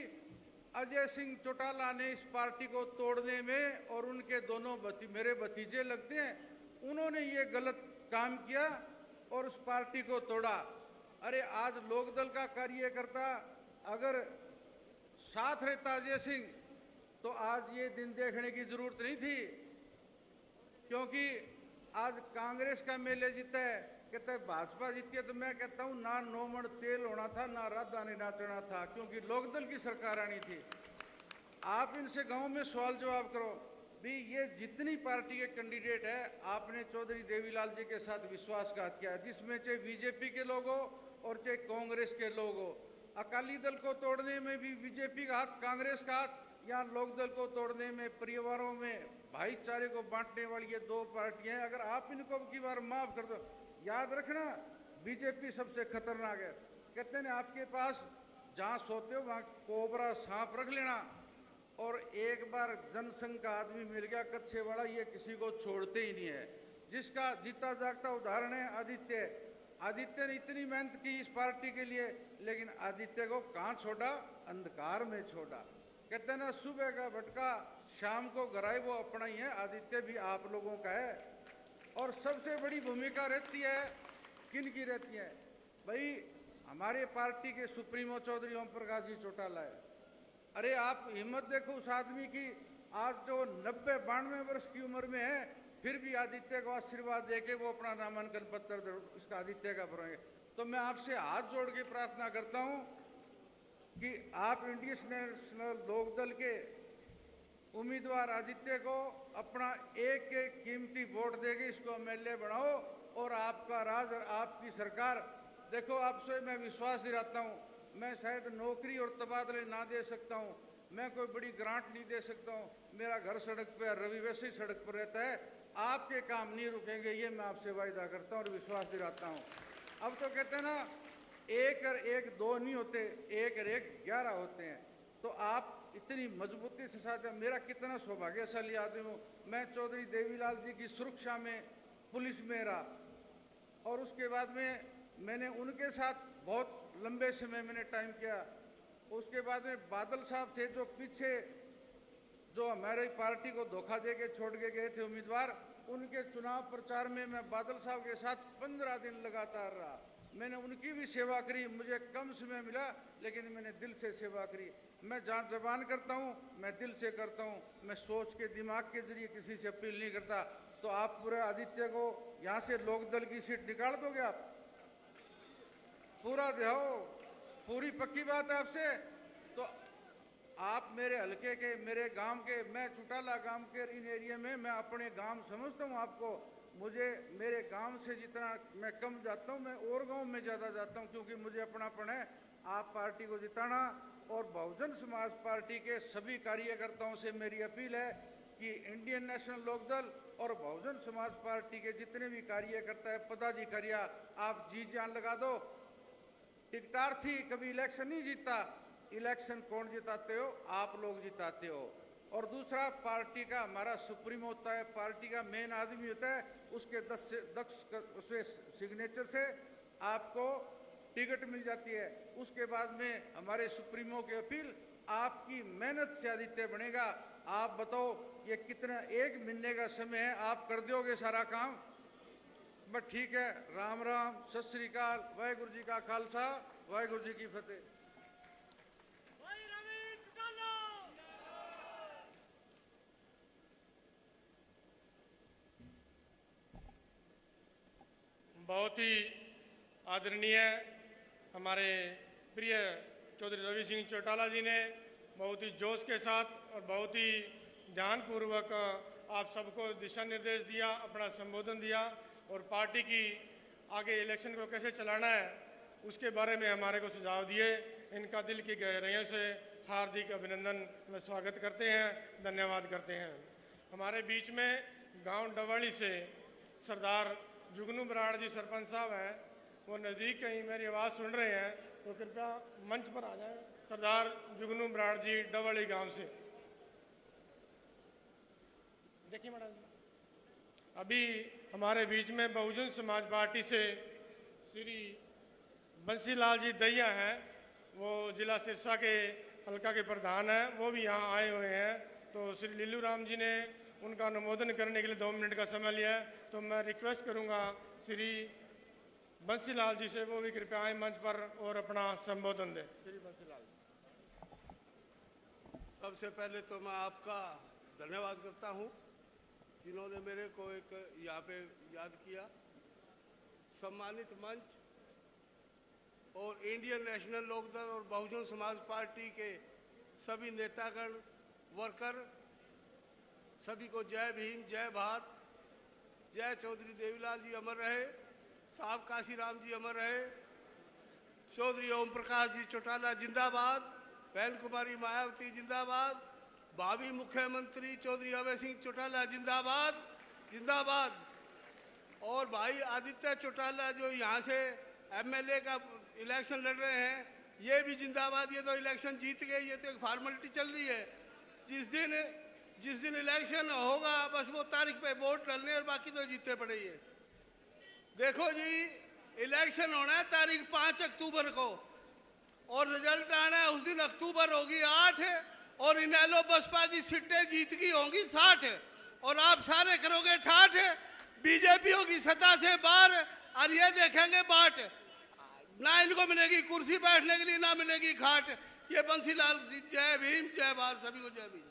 S7: अजय सिंह चौटाला ने इस पार्टी को तोड़ने में, और उनके दोनों मेरे भतीजे लगते हैं, उन्होंने ये गलत काम किया और उस पार्टी को तोड़ा। अरे आज लोकदल का कार्यकर्ता अगर साथ रहता अजय सिंह, तो आज ये दिन देखने की जरूरत नहीं थी। क्योंकि आज कांग्रेस का मेले जीता है, कहता है भाजपा जीती है, तो मैं कहता हूं ना 9 मन तेल होना था, ना राधा ने नाचना था, क्योंकि लोकदल की सरकार आनी थी। आप इनसे गांव में सवाल जवाब करो भी, ये जितनी पार्टी के कैंडिडेट है, आपने चौधरी देवीलाल जी के साथ विश्वासघात किया, जिसमें चाहे बीजेपी के लोग हो और चाहे कांग्रेस के लोग हो। अकाली दल को तोड़ने में भी बीजेपी का हाथ, कांग्रेस का हाथ, यहाँ लोकदल को तोड़ने में, परिवारों में भाईचारे को बांटने वाली ये 2 पार्टियां हैं। अगर आप इनको की बार माफ कर दो, याद रखना बीजेपी सबसे खतरनाक है। कहते हैं आपके पास जहां सोते हो वहां कोबरा सांप रख लेना, और एक बार जनसंघ का आदमी मिल गया कच्चे वाला, ये किसी को छोड़ते ही नहीं है। जिसका जीता जागता उदाहरण है आदित्य। आदित्य ने इतनी मेहनत की इस पार्टी के लिए, लेकिन आदित्य को कहाँ छोड़ा? अंधकार में छोड़ा। कहते हैं ना, सुबह का भटका शाम को गराए, वो अपना ही है। आदित्य भी आप लोगों का है। और सबसे बड़ी भूमिका रहती है, किन की रहती है भाई? हमारे पार्टी के सुप्रीमो चौधरी ओम प्रकाश जी चौटाला है। अरे आप हिम्मत देखो उस आदमी की, आज जो 90-92 वर्ष की उम्र में है, फिर भी आदित्य को आशीर्वाद देके वो अपना नामांकन पत्र इसका आदित्य का भरेंगे। तो मैं आपसे हाथ जोड़ के प्रार्थना करता हूं कि आप इंडियन नेशनल लोकदल के उम्मीदवार आदित्य को अपना एक कीमती वोट देके इसको MLA बनाओ, और आपका राज और आपकी सरकार। देखो, आपसे मैं विश्वास दिलाता हूं, मैं शायद नौकरी और तबादले ना दे सकता हूँ, मैं कोई बड़ी ग्रांट नहीं दे सकता हूँ, मेरा घर सड़क पे है, रवि वैसे ही सड़क पर रहता है, आपके काम नहीं रुकेंगे, ये मैं आपसे वायदा करता हूँ और विश्वास दिलाता हूँ। अब तो कहते हैं ना, 1 और 1 2 नहीं होते, 1 और 1 11 होते हैं। तो आप इतनी मजबूती से साथ, मेरा कितना सौभाग्यशाली आदमी हूँ, मैं चौधरी देवीलाल जी की सुरक्षा में पुलिस में रहा, और उसके बाद में मैंने उनके साथ बहुत लंबे समय मैंने टाइम किया। उसके बाद में बादल साहब थे जो पीछे, जो हमारी पार्टी को धोखा दे के छोड़ के गए थे उम्मीदवार, उनके चुनाव प्रचार में मैं बादल साहब के साथ 15 दिन लगातार रहा। मैंने उनकी भी सेवा करी, मुझे कम समय मिला लेकिन मैंने दिल से सेवा करी। मैं जान जबान करता हूँ, मैं दिल से करता हूँ, मैं सोच के दिमाग के जरिए किसी से अपील नहीं करता। तो आप पूरे आदित्य को यहाँ से लोकदल की सीट निकाल दोगे? आप पूरा दिखाओ, पूरी पक्की बात है आपसे। तो आप मेरे हलके के, मेरे गांव के, मैं चुटाला गांव के इन एरिया में मैं अपने गांव समझता हूं आपको। मुझे मेरे गांव से जितना मैं कम जाता हूं, मैं और गांव में ज़्यादा जाता हूं, क्योंकि मुझे अपनापन है। आप पार्टी को जिताना, और बहुजन समाज पार्टी के सभी कार्यकर्ताओं से मेरी अपील है कि इंडियन नेशनल लोकदल और बहुजन समाज पार्टी के जितने भी कार्यकर्ता है, पदाधिकारियां, आप जी जान लगा दो। टिकटार्थी कभी इलेक्शन नहीं जीता, इलेक्शन कौन जिताते हो? आप लोग जिताते हो। और दूसरा, पार्टी का हमारा सुप्रीमो होता है, पार्टी का मेन आदमी होता है, उसके 10 सिग्नेचर से आपको टिकट मिल जाती है। उसके बाद में हमारे सुप्रीमो की अपील, आपकी मेहनत से आदित्य बनेगा। आप बताओ ये कितना, 1 महीने का समय है, आप कर दोगे सारा काम? बस ठीक है, राम राम, सत श्री अकाल, वाहेगुरु जी का खालसा, वाहेगुरु जी की फतेह।
S1: बहुत ही आदरणीय हमारे प्रिय चौधरी रवि सिंह चौटाला जी ने बहुत ही जोश के साथ और बहुत ही ध्यानपूर्वक आप सबको दिशा निर्देश दिया, अपना संबोधन दिया, और पार्टी की आगे इलेक्शन को कैसे चलाना है उसके बारे में हमारे को सुझाव दिए। इनका दिल की गहराइयों से हार्दिक अभिनंदन व स्वागत करते हैं, धन्यवाद करते हैं। हमारे बीच में गांव डवाली से सरदार जुगनू बराड़ जी सरपंच साहब हैं, वो नज़दीक कहीं मेरी आवाज़ सुन रहे हैं, तो कृपया मंच पर आ जाएं। सरदार जुगनू बराड़ जी डवाली गांव से। देखिए मैडम, अभी हमारे बीच में बहुजन समाज पार्टी से श्री बंसीलाल जी दैया हैं, वो जिला सिरसा के हल्का के प्रधान हैं, वो भी यहाँ आए हुए हैं। तो श्री लीलू राम जी ने उनका अनुमोदन करने के लिए 2 मिनट का समय लिया है, तो मैं रिक्वेस्ट करूंगा श्री बंसीलाल जी से, वो भी कृपया आए मंच पर और अपना संबोधन दें। श्री बंसीलाल।
S8: सबसे पहले तो मैं आपका धन्यवाद करता हूं, जिन्होंने मेरे को एक यहाँ पे याद किया। सम्मानित मंच और इंडियन नेशनल लोकदल और बहुजन समाज पार्टी के सभी नेतागण, वर्कर, सभी को जय भीम, जय भारत, जय चौधरी देवीलाल जी अमर रहे, साहब काशीराम जी अमर रहे, चौधरी ओम प्रकाश जी चौटाला जिंदाबाद, बहन कुमारी मायावती जिंदाबाद, भावी मुख्यमंत्री चौधरी अभय सिंह चौटाला जिंदाबाद जिंदाबाद, और भाई आदित्य चौटाला जो यहाँ से एमएलए का इलेक्शन लड़ रहे हैं, ये भी जिंदाबाद। ये तो इलेक्शन जीत गए, ये तो एक फॉर्मेलिटी चल रही है। जिस दिन इलेक्शन होगा बस वो तारीख पे वोट डालने, और बाकी तो जीतते पड़े ही है। देखो जी, इलेक्शन होना है तारीख 5 अक्टूबर को, और रिजल्ट आना है उस दिन अक्टूबर होगी 8, और इनेलो बसपा की सीटें जीत की होंगी 60, और आप सारे करोगे 68, बीजेपी होगी 7 से 12, और ये देखेंगे बाट, ना इनको मिलेगी कुर्सी बैठने के लिए, ना मिलेगी खाट। ये बंसीलाल जी, जय भीम, जय भारत, सभी को जय भीम।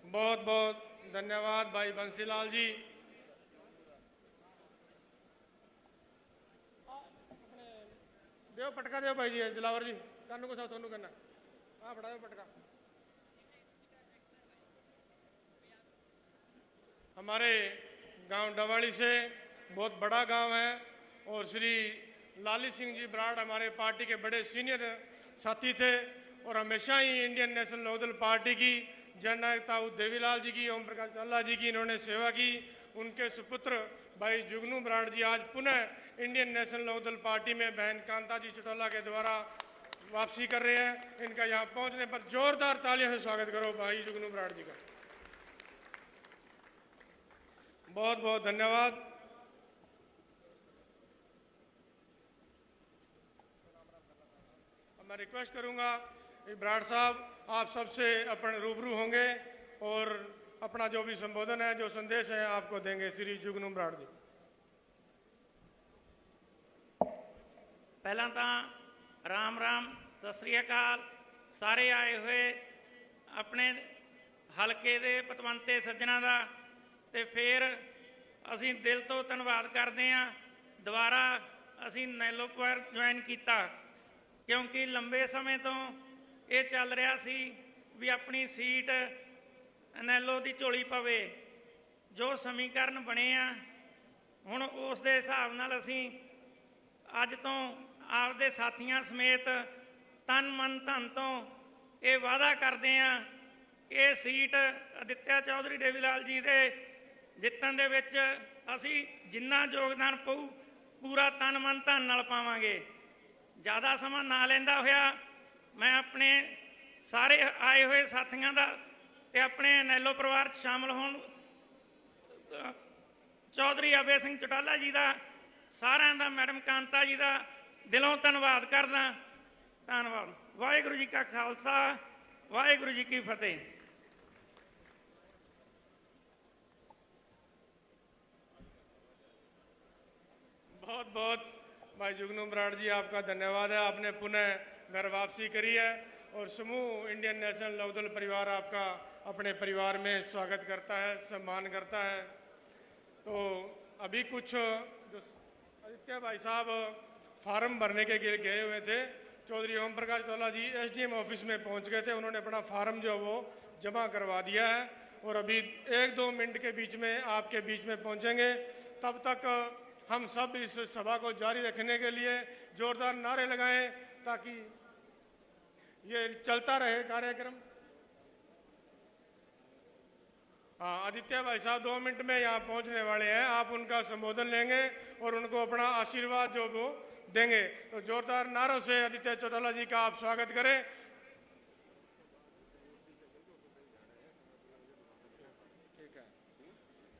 S1: बहुत बहुत धन्यवाद भाई बंसीलाल जी। देव पटका देव भाई जी, दिलावर जी, कानू को साथ करना। हाँ, फटा दो पटका। हमारे गांव डवाली से बहुत बड़ा गांव है और श्री लाली सिंह जी बराड़ हमारे पार्टी के बड़े सीनियर साथी थे और हमेशा ही इंडियन नेशनल लोकदल पार्टी की जननायक ताऊ देवीलाल जी की, ओम प्रकाश चावला जी की इन्होंने सेवा की। उनके सुपुत्र भाई जुगनू बराड़ जी आज पुनः इंडियन नेशनल लोकदल पार्टी में बहन कांता जी चौटाला के द्वारा वापसी कर रहे हैं। इनका यहाँ पहुंचने पर जोरदार तालियों से स्वागत करो भाई जुगनू बराड़ जी का। बहुत बहुत धन्यवाद। मैं रिक्वेस्ट करूंगा बराड़ साहब आप सबसे अपन रूबरू होंगे और अपना जो भी संबोधन है, जो संदेश है आपको देंगे श्री जुगनू बराड़ जी।
S9: पहला तो राम राम सत श्री अकाल सारे आए हुए अपने हलके दे पतवंते सज्जनां दा ते फिर असीं दिल तो धन्नवाद करते हैं। दोबारा असीं नैलो क्वायर ज्वाइन किया क्योंकि लंबे समय तो ये चल रहा सी भी अपनी सीट नैलो की झोली पवे। जो समीकरण बने आ हुण उस दे हिसाब नाल असीं अज तो आपदे साथियां समेत तन मन धन तो ये वादा करते हैं ये सीट आदित्य चौधरी देवीलाल जी के जितण दे विच असीं जिन्ना योगदान पऊ पूरा तन मन धन नाल पावांगे। ज़्यादा समा ना लैंदा होया मैं अपने सारे आए हुए साथियों का ते अपने नैलो परिवार शामिल होने चौधरी अभय सिंह चौटाला जी का सारिਆਂ ਦਾ मैडम कांता जी का दिलों धन्नवाद करदा। धन्नवाद। वाहिगुरू जी का खालसा वाहिगुरू जी की फतेह।
S1: बहुत बहुत भाई जुगनू बराड़ जी आपका धन्यवाद है। आपने पुनः घर वापसी करी है और समूह इंडियन नेशनल लोकदल परिवार आपका अपने परिवार में स्वागत करता है, सम्मान करता है। तो अभी कुछ जो आदित्य भाई साहब फार्म भरने के लिए गए हुए थे, चौधरी ओम प्रकाश चावला जी एसडीएम ऑफिस में पहुंच गए थे। उन्होंने अपना फार्म जो वो जमा करवा दिया है और अभी 1-2 मिनट के बीच में आपके बीच में पहुंचेंगे। तब तक हम सब इस सभा को जारी रखने के लिए जोरदार नारे लगाएं ताकि ये चलता रहे कार्यक्रम। हाँ, आदित्य भाई साहब 2 मिनट में यहाँ पहुँचने वाले हैं। आप उनका संबोधन लेंगे और उनको अपना आशीर्वाद जो वो देंगे। तो जोरदार नारों से आदित्य चौटाला जी का आप स्वागत करें।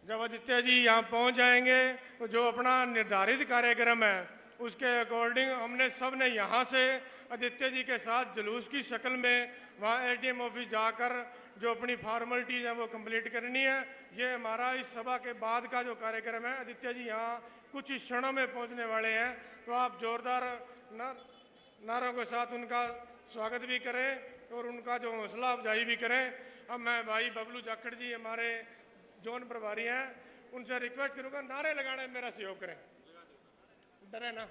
S1: जब आदित्य जी यहाँ पहुँच जाएंगे तो जो अपना निर्धारित कार्यक्रम है उसके अकॉर्डिंग हमने सब ने यहाँ से आदित्य जी के साथ जुलूस की शक्ल में वहाँ एसडीएम ऑफिस जाकर जो अपनी फॉर्मेलिटीज़ हैं वो कंप्लीट करनी है। ये हमारा इस सभा के बाद का जो कार्यक्रम है। आदित्य जी यहाँ कुछ ही क्षणों में पहुँचने वाले हैं, तो आप जोरदार नारों के साथ उनका स्वागत भी करें और उनका जो हौसला अफजाई भी करें। अब मैं भाई बबलू जाखड़ जी हमारे जोन प्रभारी हैं, उनसे रिक्वेस्ट करूंगा नारे लगाने में मेरा सहयोग करें। डरे ना।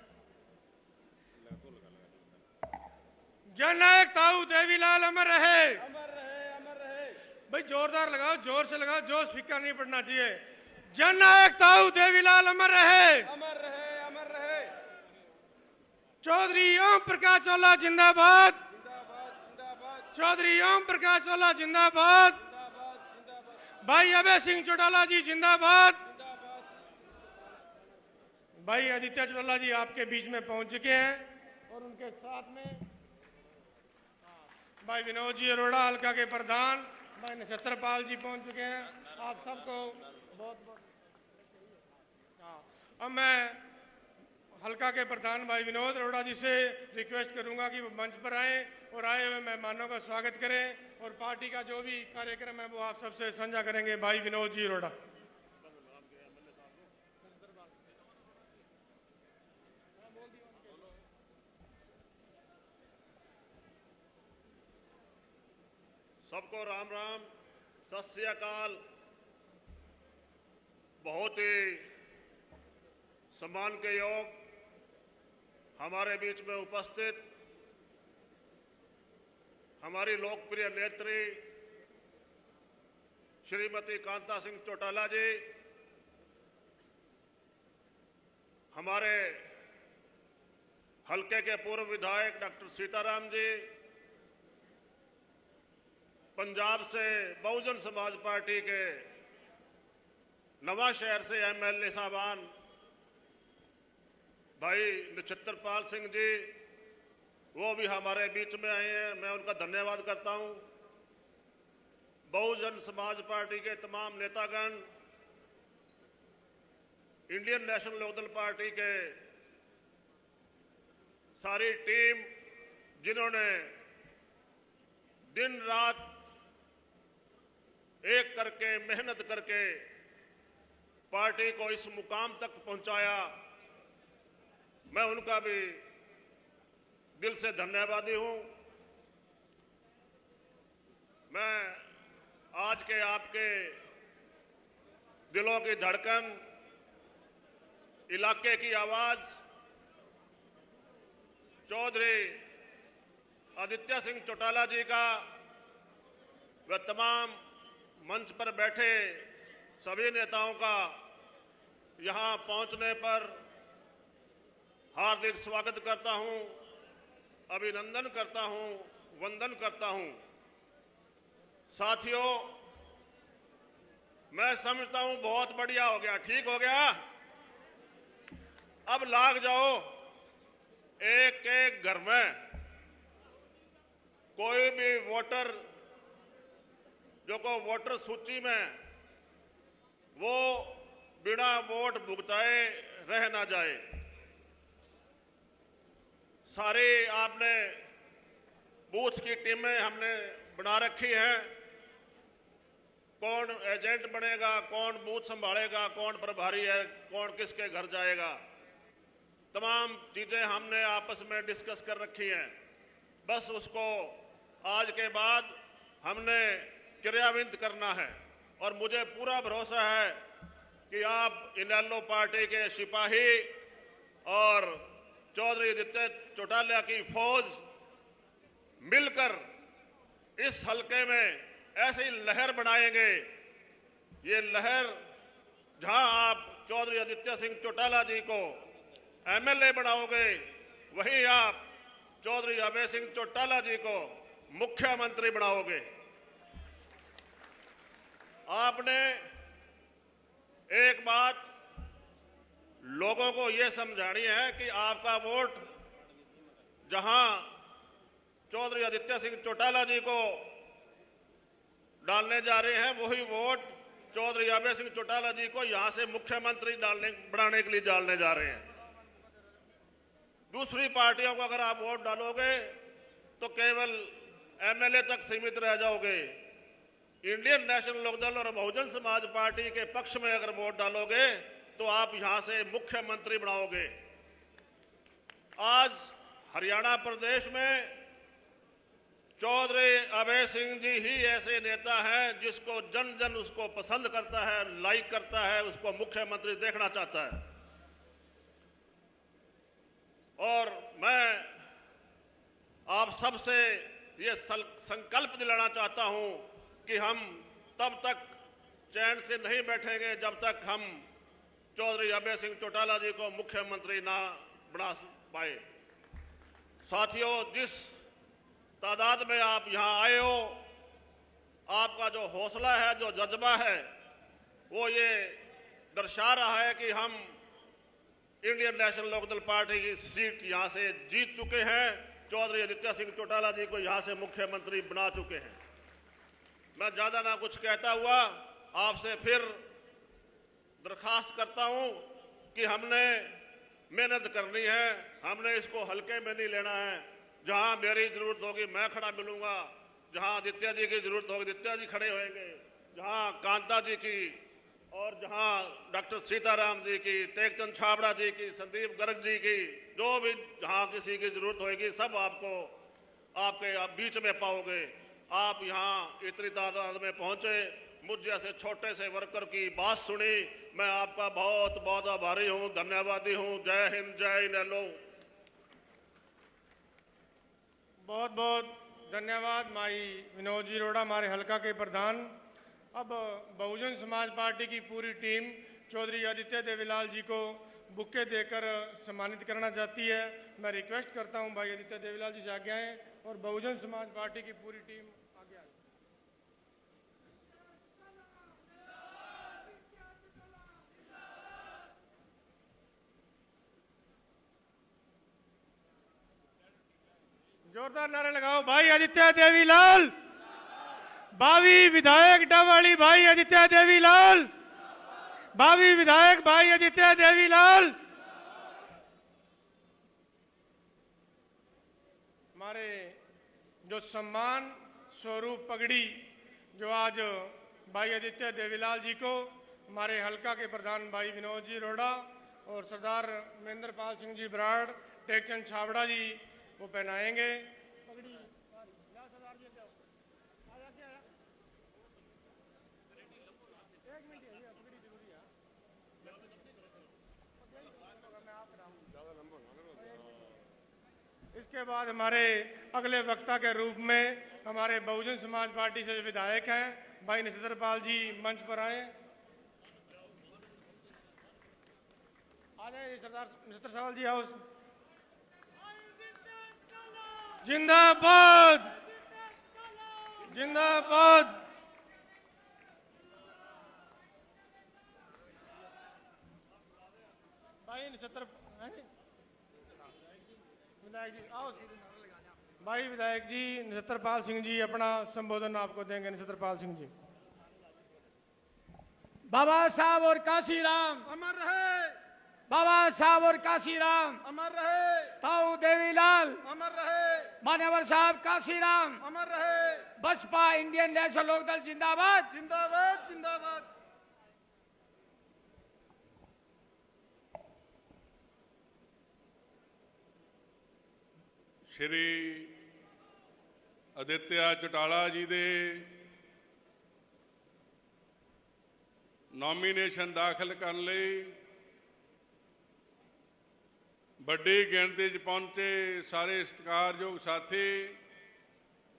S1: जननायक ताऊ देवीलाल अमर रहे।
S2: अमर रहे, अमर रहे।
S1: भाई जोरदार लगाओ, जोर से लगाओ, जोश फीका नहीं पड़ना चाहिए। जननायक ताऊ देवीलाल अमर रहे।
S2: अमर रहे, अमर रहे।
S1: चौधरी ओम प्रकाश चावला जिंदाबाद।
S2: जिंदाबाद, जिंदाबाद।
S1: चौधरी ओम प्रकाश चावला जिंदाबाद।
S2: जिंदाबाद, जिंदाबाद।
S1: भाई अभय सिंह चौटाला जी जिंदाबाद।
S2: जिंदाबाद।
S1: भाई आदित्य चौटाला जी आपके बीच में पहुंच चुके हैं और उनके साथ में भाई विनोद जी अरोड़ा हल्का के प्रधान भाई नक्षत्रपाल जी पहुंच चुके हैं। आप सबको बहुत बहुत। अब मैं हल्का के प्रधान भाई विनोद अरोड़ा जी से रिक्वेस्ट करूंगा कि वो मंच पर आए और आए हुए मेहमानों का स्वागत करें और पार्टी का जो भी कार्यक्रम है वो आप सबसे साझा करेंगे। भाई विनोद जी अरोड़ा।
S10: सबको राम राम, सत श्री अकाल। बहुत ही सम्मान के योग हमारे बीच में उपस्थित हमारी लोकप्रिय नेत्री श्रीमती कांता सिंह चौटाला जी, हमारे हलके के पूर्व विधायक डॉक्टर सीताराम जी, पंजाब से बहुजन समाज पार्टी के नवा शहर से एमएलए साहबान भाई नक्षत्रपाल सिंह जी, वो भी हमारे बीच में आए हैं, मैं उनका धन्यवाद करता हूं। बहुजन समाज पार्टी के तमाम नेतागण, इंडियन नेशनल लोकदल पार्टी के सारी टीम, जिन्होंने दिन रात एक करके मेहनत करके पार्टी को इस मुकाम तक पहुंचाया, मैं उनका भी दिल से धन्यवादी हूं। मैं आज के आपके दिलों की धड़कन, इलाके की आवाज, चौधरी आदित्य सिंह चौटाला जी का, व तमाम मंच पर बैठे सभी नेताओं का यहां पहुंचने पर हार्दिक स्वागत करता हूं, अभिनंदन करता हूं, वंदन करता हूं। साथियों, मैं समझता हूं बहुत बढ़िया हो गया, ठीक हो गया। अब लाग जाओ एक एक घर में कोई भी वोटर जो को वोटर सूची में वो बिना वोट भुगताए रह ना जाए। सारी आपने बूथ की टीमें हमने बना रखी हैं, कौन एजेंट बनेगा, कौन बूथ संभालेगा, कौन प्रभारी है, कौन किसके घर जाएगा, तमाम चीजें हमने आपस में डिस्कस कर रखी हैं। बस उसको आज के बाद हमने क्रियान्वित करना है, और मुझे पूरा भरोसा है कि आप इनेलो पार्टी के सिपाही और चौधरी आदित्य चौटाला की फौज मिलकर इस हलके में ऐसी लहर बनाएंगे। ये लहर जहां आप चौधरी आदित्य सिंह चौटाला जी को एमएलए बनाओगे, वहीं आप चौधरी अभय सिंह चौटाला जी को मुख्यमंत्री बनाओगे। आपने एक बात लोगों को यह समझानी है कि आपका वोट जहां चौधरी आदित्य सिंह चौटाला जी को डालने जा रहे हैं, वही वोट चौधरी अभय सिंह चौटाला जी को यहां से मुख्यमंत्री बनाने के लिए डालने जा रहे हैं। दूसरी पार्टियों को अगर आप वोट डालोगे तो केवल एमएलए तक सीमित रह जाओगे। इंडियन नेशनल लोकदल और बहुजन समाज पार्टी के पक्ष में अगर वोट डालोगे तो आप यहां से मुख्यमंत्री बनाओगे। आज हरियाणा प्रदेश में चौधरी अभय सिंह जी ही ऐसे नेता हैं जिसको जन जन उसको पसंद करता है, लाइक करता है, उसको मुख्यमंत्री देखना चाहता है। और मैं आप सबसे ये संकल्प दिलाना चाहता हूं कि हम तब तक चैन से नहीं बैठेंगे जब तक हम चौधरी अभय सिंह चौटाला जी को मुख्यमंत्री ना बना पाए। साथियों, जिस तादाद में आप यहां आए हो, आपका जो हौसला है, जो जज्बा है, वो ये दर्शा रहा है कि हम इंडियन नेशनल लोकदल पार्टी की सीट यहां से जीत चुके हैं, चौधरी आदित्य सिंह चौटाला जी को यहां से मुख्यमंत्री बना चुके हैं। मैं ज्यादा ना कुछ कहता हुआ आपसे फिर दरखास्त करता हूं कि हमने मेहनत करनी है, हमने इसको हल्के में नहीं लेना है। जहां मेरी जरूरत होगी मैं खड़ा मिलूंगा, जहां आदित्य जी की जरूरत होगी आदित्य जी खड़े होंगे, जहां कांता जी की और जहां डॉक्टर सीताराम जी की, टेकचंद छाबड़ा जी की, संदीप गर्ग जी की, जो भी जहां किसी की जरूरत होगी सब आपको आपके बीच में पाओगे। आप यहां इतनी तादाद में पहुंचे, मुझ जैसे छोटे से वर्कर की बात सुनी, मैं आपका बहुत बहुत आभारी हूं, धन्यवादी हूं। जय हिंद, जय इनेलो।
S1: बहुत बहुत धन्यवाद माई विनोद जी रोड़ा, हमारे हलका के प्रधान। अब बहुजन समाज पार्टी की पूरी टीम चौधरी आदित्य देवीलाल जी को बुके देकर सम्मानित करना चाहती है। मैं रिक्वेस्ट करता हूं भाई आदित्य देवीलाल जी से आगे आएं और बहुजन समाज पार्टी की पूरी टीम आगे आए। जोरदार नारे लगाओ भाई आदित्य देवीलाल, भावी विधायक डवाली भाई आदित्य देवीलाल, भावी विधायक भाई आदित्य देवीलाल। हमारे जो सम्मान स्वरूप पगड़ी जो आज भाई आदित्य देवीलाल जी को हमारे हलका के प्रधान भाई विनोद जी रोड़ा और सरदार महेंद्र पाल सिंह जी बराड़, टेकचंद छाबड़ा जी वो पहनाएंगे। पगड़ी इसके बाद हमारे अगले वक्ता के रूप में हमारे बहुजन समाज पार्टी से विधायक हैं भाई नछत्र पाल जी मंच पर आए। आ जाए सरदार नछत्र पाल जी, आओ। जिंदाबाद जिंदाबाद। भाई नछत्र विधायक जी आओ। भाई विधायक जी नछत्रपाल सिंह जी अपना संबोधन आपको देंगे। नछत्रपाल सिंह जी।
S11: बाबा साहब और काशीराम
S2: अमर रहे,
S11: बाबा साहब और काशीराम
S2: अमर रहे,
S11: ताऊ देवीलाल
S2: अमर रहे,
S11: मान्यवर साहब काशीराम
S2: अमर रहे,
S11: बसपा इंडियन नेशनल लोकदल जिंदाबाद
S2: जिंदाबाद जिंदाबाद।
S12: श्री आदित्य चौटाला जी दे नॉमीनेशन दाखिल करने लई बड़ी गिणती च पहुंचे सारे सत्कारयोग साथी,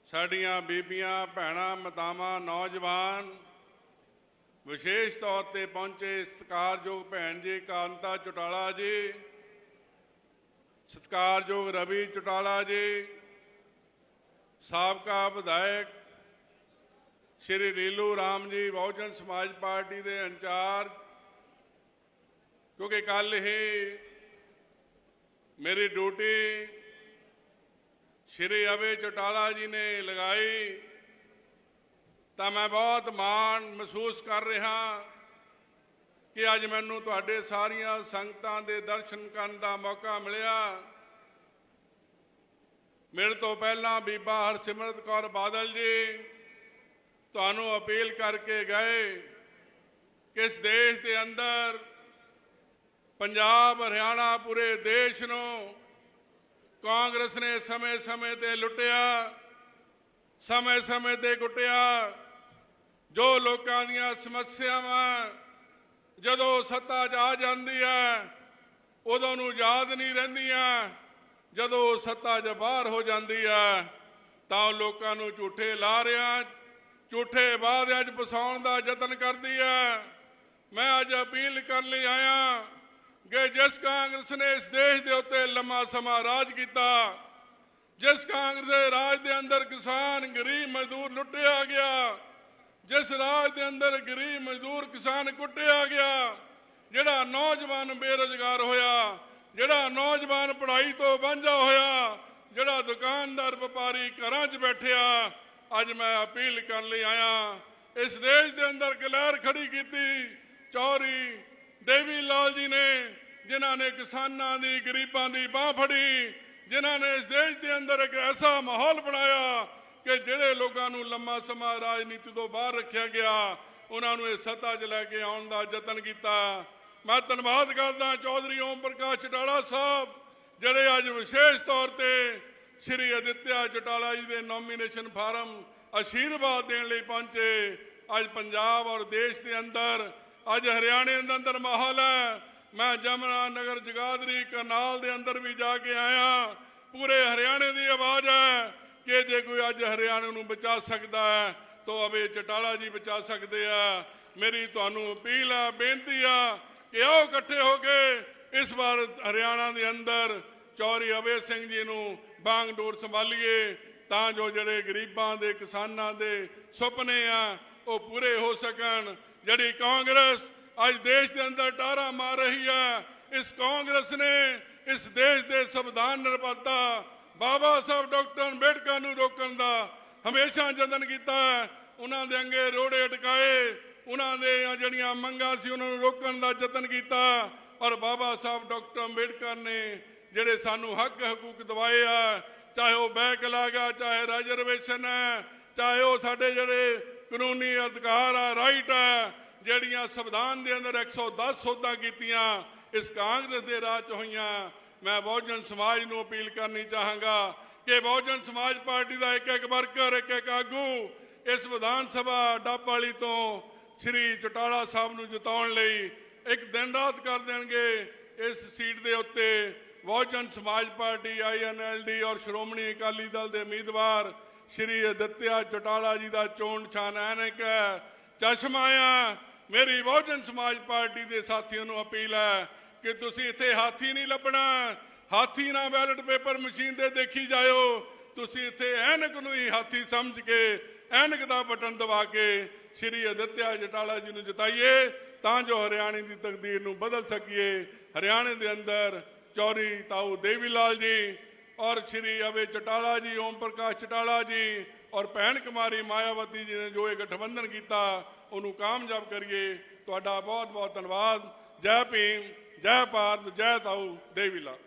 S12: साड़ियां बीबियां भैणां मातावां नौजवान, विशेष तौर पर पहुंचे सत्कारयोग भैन जी कांता चौटाला जी, सत्कारयोग रवि चौटाला जी, साबका विधायक श्री लीलू राम जी बहुजन समाज पार्टी के इंचार्ज, क्योंकि कल ही मेरी ड्यूटी श्री अभय चौटाला जी ने लगाई तो मैं बहुत माण महसूस कर रहा कि अज मैनू तुहाडे सारिया संगतां दे दर्शन करन दा मौका मिलिया। मेरे तो पहला बीबा हरसिमरत कौर बादल जी तुहानू अपील करके गए कि इस देश के अंदर पंजाब हरियाणा पूरे देश नू कांग्रेस ने समय समय ते लुटिया, समय समय ते कुटिया। जो लोगों दीयां समस्यावां जदों सत्ता च आ जाती है उदों नूं याद नहीं रहिंदियां, जदों सत्ता च बाहर हो जाती है तां लोकां नूं झूठे लारियां झूठे वादियां च फसाउण दा यतन करदी है। मैं अज अपील करन लई आया कि जिस कांग्रेस ने इस देश के उत्ते लंबा समा राज किया, जिस कांग्रेस के राज के अंदर किसान गरीब मजदूर लुटिया गया, जिस राज के अंदर गरीब मजदूर किसान कुटिया गया, जिहड़ा नौजवान बेरोजगार होया, जिहड़ा नौजवान पढ़ाई तो वांझा होया, जिहड़ा दुकानदार व्यापारी घरां च बैठिया, अज मैं अपील करन लई आया। इस देश के अंदर गलैर खड़ी की चौधरी देवीलाल जी ने, जिन्हों ने किसानों की गरीबों की बांह फड़ी, जिन्हों ने इस देश के अंदर एक ऐसा माहौल बनाया कि जिहड़े लोगों को लंबा समा राजनीति तो बाहर रखा गया उन्होंने सत्ता च लैके आउण दा यतन किया। मैं धन्यवाद करदा चौधरी ओम प्रकाश चौटाला साहब जिहड़े अज विशेष तौर पर श्री आदित्य चौटाला जी के नॉमीनेशन फार्म आशीर्वाद देने लई पहुंचे। अज पंजाब और देश के अंदर अज हरियाणे के अंदर माहौल है। मैं जमुना नगर जगाधरी करनाल के अंदर भी जाके आया। पूरे हरियाणे की आवाज़ है कि जे कोई अज हरियाणे नूं बचा सकता है तो अभय चौटाला जी बचा सकते हैं। मेरी तुहानूं अपील है, बेनती है कि आओ इकट्ठे होके इस बार हरियाणा के अंदर चौधरी अभय सिंह जी नूं बांग डोर संभालीए तां जो जिहड़े गरीबां दे किसानां दे सुपने आ वो पूरे हो सकन। जिहड़ी कांग्रेस आज देश के अंदर टारा मार रही है, इस कांग्रेस ने इस देश के संविधान निर्माता बाबा साहब डॉक्टर अंबेडकर नूं रोकण दा हमेशा जतन किया है। उन्हां दे अंगे रोड़े अटकाए, उन्हां दे जिहड़ियां मंगां सी उन्हां नूं रोकण दा जतन किया और बाबा साहब डॉक्टर अंबेडकर ने जिहड़े सानू हक हकूक दवाए आ, चाहे वह बैक लागा, चाहे रिजर्वेशन है, चाहे वह साडे जिहड़े कानूनी अधिकार आ, राइट है, जिहड़ियां संविधान के अंदर 110 सोधां कीतियां इस कांग्रेस के राज च होईयां। मैं बहुजन समाज नूं अपील करनी चाहांगा कि बहुजन समाज पार्टी का एक एक वर्कर, एक एक आगू इस विधान सभा डबवाली तो श्री चौटाला साहब नूं जिताउण लई एक दिन रात कर देंगे। इस सीट के उत्ते बहुजन समाज पार्टी, INLD और श्रोमणी अकाली दल के उम्मीदवार श्री आदित्य चौटाला जी का चोण निशान ऐनक है, चश्मा आ। मेरी बहुजन समाज पार्टी के साथियों को अपील है कि तुसी इत्थे हाथी नहीं लभना, हाथी ना बैलेट पेपर मशीन दे देखी जाओ, तुसी इत्थे ऐनक नूं ही हाथी समझ के ऐनक का बटन दबा के श्री आदित्य चौटाला जी नूं जिताइए तां जो हरियाणे की तकदीर नूं बदल सकीए। हरियाणे के अंदर चौधरी ताऊ देवीलाल जी और श्री अभय चौटाला जी, ओम प्रकाश चौटाला जी और भैन कुमारी मायावती जी ने जो एक गठबंधन किया उन्होंने कामयाब करिए। तुहाडा बहुत बहुत धन्यवाद। जय भीम, जय भारत, जय ताऊ देवीलाल।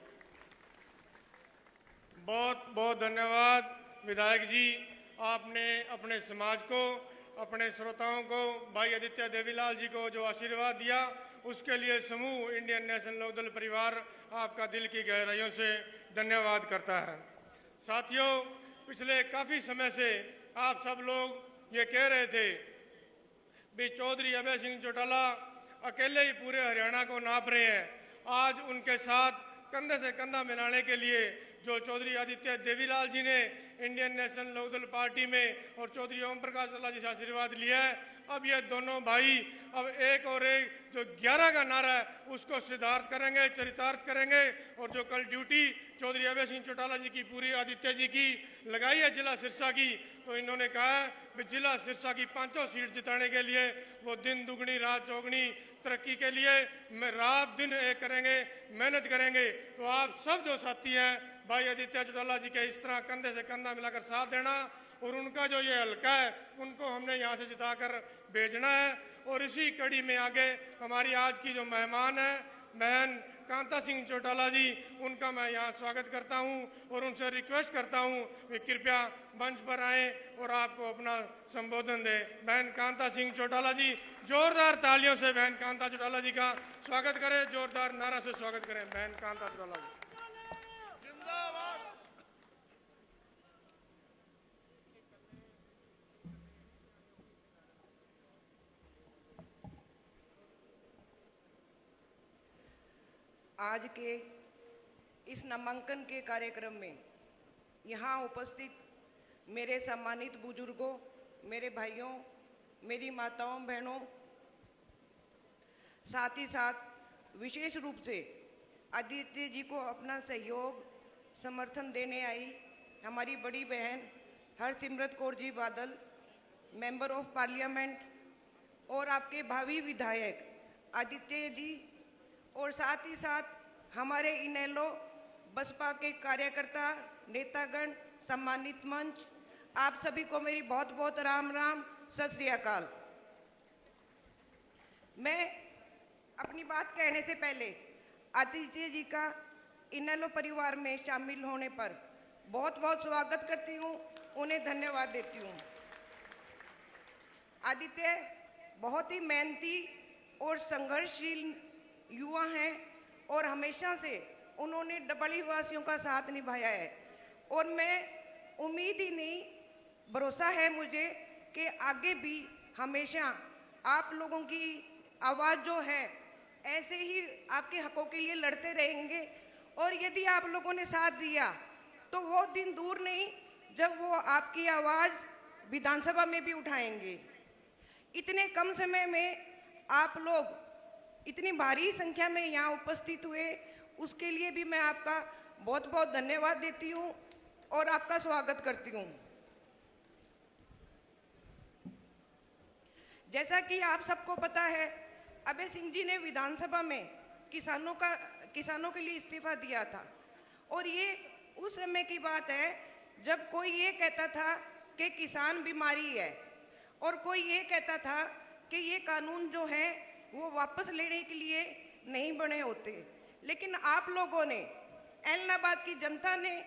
S1: बहुत बहुत धन्यवाद विधायक जी, आपने अपने समाज को, अपने श्रोताओं को, भाई आदित्य देवीलाल जी को जो आशीर्वाद दिया उसके लिए समूह इंडियन नेशनल लोकदल परिवार आपका दिल की गहराइयों से धन्यवाद करता है। साथियों, पिछले काफ़ी समय से आप सब लोग ये कह रहे थे भी चौधरी अभय सिंह चौटाला अकेले ही पूरे हरियाणा को नाप रहे हैं। आज उनके साथ कंधे से कंधा मिलाने के लिए जो चौधरी आदित्य देवीलाल जी ने इंडियन नेशनल लोकदल पार्टी में और चौधरी ओम प्रकाश चौटाला जी से आशीर्वाद लिया है, अब ये दोनों भाई अब एक और एक जो 11 का नारा है उसको सिद्धार्थ करेंगे, चरितार्थ करेंगे। और जो कल ड्यूटी चौधरी अभय सिंह चौटाला जी की पूरी आदित्य जी की लगाई है जिला सिरसा की, तो इन्होंने कहा है कि जिला सिरसा की 5 सीट जिताने के लिए वो दिन दुगनी रात चौगनी तरक्की के लिए रात दिन एक करेंगे, मेहनत करेंगे। तो आप सब जो साथी हैं भाई आदित्य चौटाला जी के इस तरह कंधे से कंधा मिलाकर साथ देना और उनका जो ये हल्का है उनको हमने यहाँ से जिताकर भेजना है। और इसी कड़ी में आगे हमारी आज की जो मेहमान है बहन कांता सिंह चौटाला जी, उनका मैं यहाँ स्वागत करता हूँ और उनसे रिक्वेस्ट करता हूँ कि कृपया मंच पर आएँ और आपको अपना संबोधन दें। बहन कांता सिंह चौटाला जी, जोरदार तालियों से बहन कांता चौटाला जी का स्वागत करें, जोरदार नारा से स्वागत करें बहन कांता चौटाला जी।
S13: आज के इस नामांकन के कार्यक्रम में यहाँ उपस्थित मेरे सम्मानित बुजुर्गों, मेरे भाइयों, मेरी माताओं बहनों, साथ ही साथ विशेष रूप से आदित्य जी को अपना सहयोग समर्थन देने आई हमारी बड़ी बहन हरसिमरत कौर जी बादल, मेंबर ऑफ पार्लियामेंट, और आपके भावी विधायक आदित्य जी, और साथ ही साथ हमारे इनेलो बसपा के कार्यकर्ता, नेतागण, सम्मानित मंच, आप सभी को मेरी बहुत बहुत राम राम, सत श्री अकाल। मैं अपनी बात कहने से पहले आदित्य जी का इनेलो परिवार में शामिल होने पर बहुत बहुत स्वागत करती हूँ, उन्हें धन्यवाद देती हूँ। आदित्य बहुत ही मेहनती और संघर्षशील युवा हैं और हमेशा से उन्होंने डबली वासियों का साथ निभाया है और मैं उम्मीद ही नहीं, भरोसा है मुझे कि आगे भी हमेशा आप लोगों की आवाज़ जो है ऐसे ही आपके हकों के लिए लड़ते रहेंगे। और यदि आप लोगों ने साथ दिया तो वो दिन दूर नहीं जब वो आपकी आवाज़ विधानसभा में भी उठाएंगे। इतने कम समय में आप लोग इतनी भारी संख्या में यहाँ उपस्थित हुए, उसके लिए भी मैं आपका बहुत बहुत धन्यवाद देती हूँ और आपका स्वागत करती हूँ। जैसा कि आप सबको पता है, अभय सिंह जी ने विधानसभा में किसानों के लिए इस्तीफा दिया था और ये उस समय की बात है जब कोई ये कहता था कि किसान बीमारी है और कोई ये कहता था कि ये कानून जो है वो वापस लेने के लिए नहीं बने होते। लेकिन आप लोगों ने, ऐलनाबाद की जनता ने,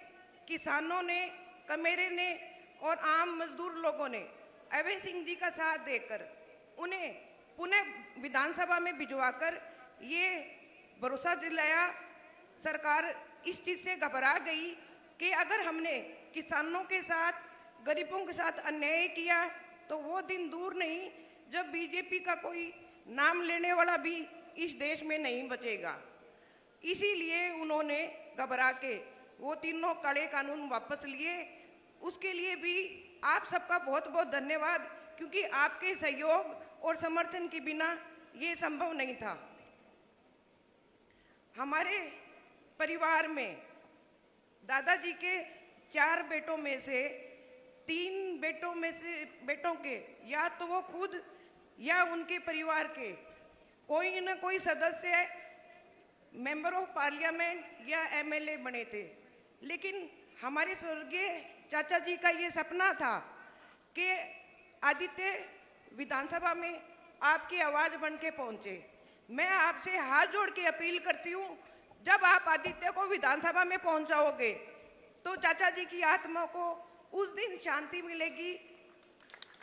S13: किसानों ने, कमेरे ने और आम मजदूर लोगों ने अभय सिंह जी का साथ देकर उन्हें पुनः विधानसभा में भिजवाकर ये भरोसा दिलाया। सरकार इस चीज़ से घबरा गई कि अगर हमने किसानों के साथ, गरीबों के साथ अन्याय किया तो वो दिन दूर नहीं जब बीजेपी का कोई नाम लेने वाला भी इस देश में नहीं बचेगा। इसीलिए उन्होंने घबरा के वो तीनों कड़े कानून वापस लिए। उसके लिए भी आप सबका बहुत बहुत धन्यवाद, क्योंकि आपके सहयोग और समर्थन के बिना ये संभव नहीं था। हमारे परिवार में दादाजी के 4 बेटों में से 3 बेटों के या तो वो खुद या उनके परिवार के कोई न कोई सदस्य मेंबर ऑफ पार्लियामेंट या एमएलए बने थे। लेकिन हमारे स्वर्गीय चाचा जी का ये सपना था कि आदित्य विधानसभा में आपकी आवाज बन के पहुंचे। मैं आपसे हाथ जोड़ के अपील करती हूँ, जब आप आदित्य को विधानसभा में पहुंचाओगे तो चाचा जी की आत्मा को उस दिन शांति मिलेगी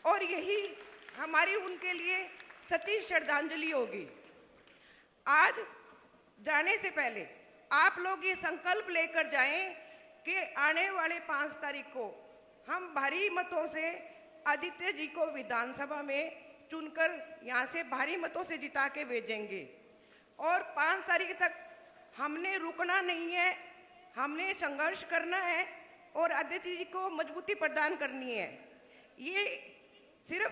S13: और यही हमारी उनके लिए सच्ची श्रद्धांजलि होगी। आज जाने से पहले आप लोग ये संकल्प लेकर जाएं कि आने वाले 5 तारीख को हम भारी मतों से आदित्य जी को विधानसभा में चुनकर यहाँ से भारी मतों से जिता के भेजेंगे और 5 तारीख तक हमने रुकना नहीं है, हमने संघर्ष करना है और आदित्य जी को मजबूती प्रदान करनी है। ये सिर्फ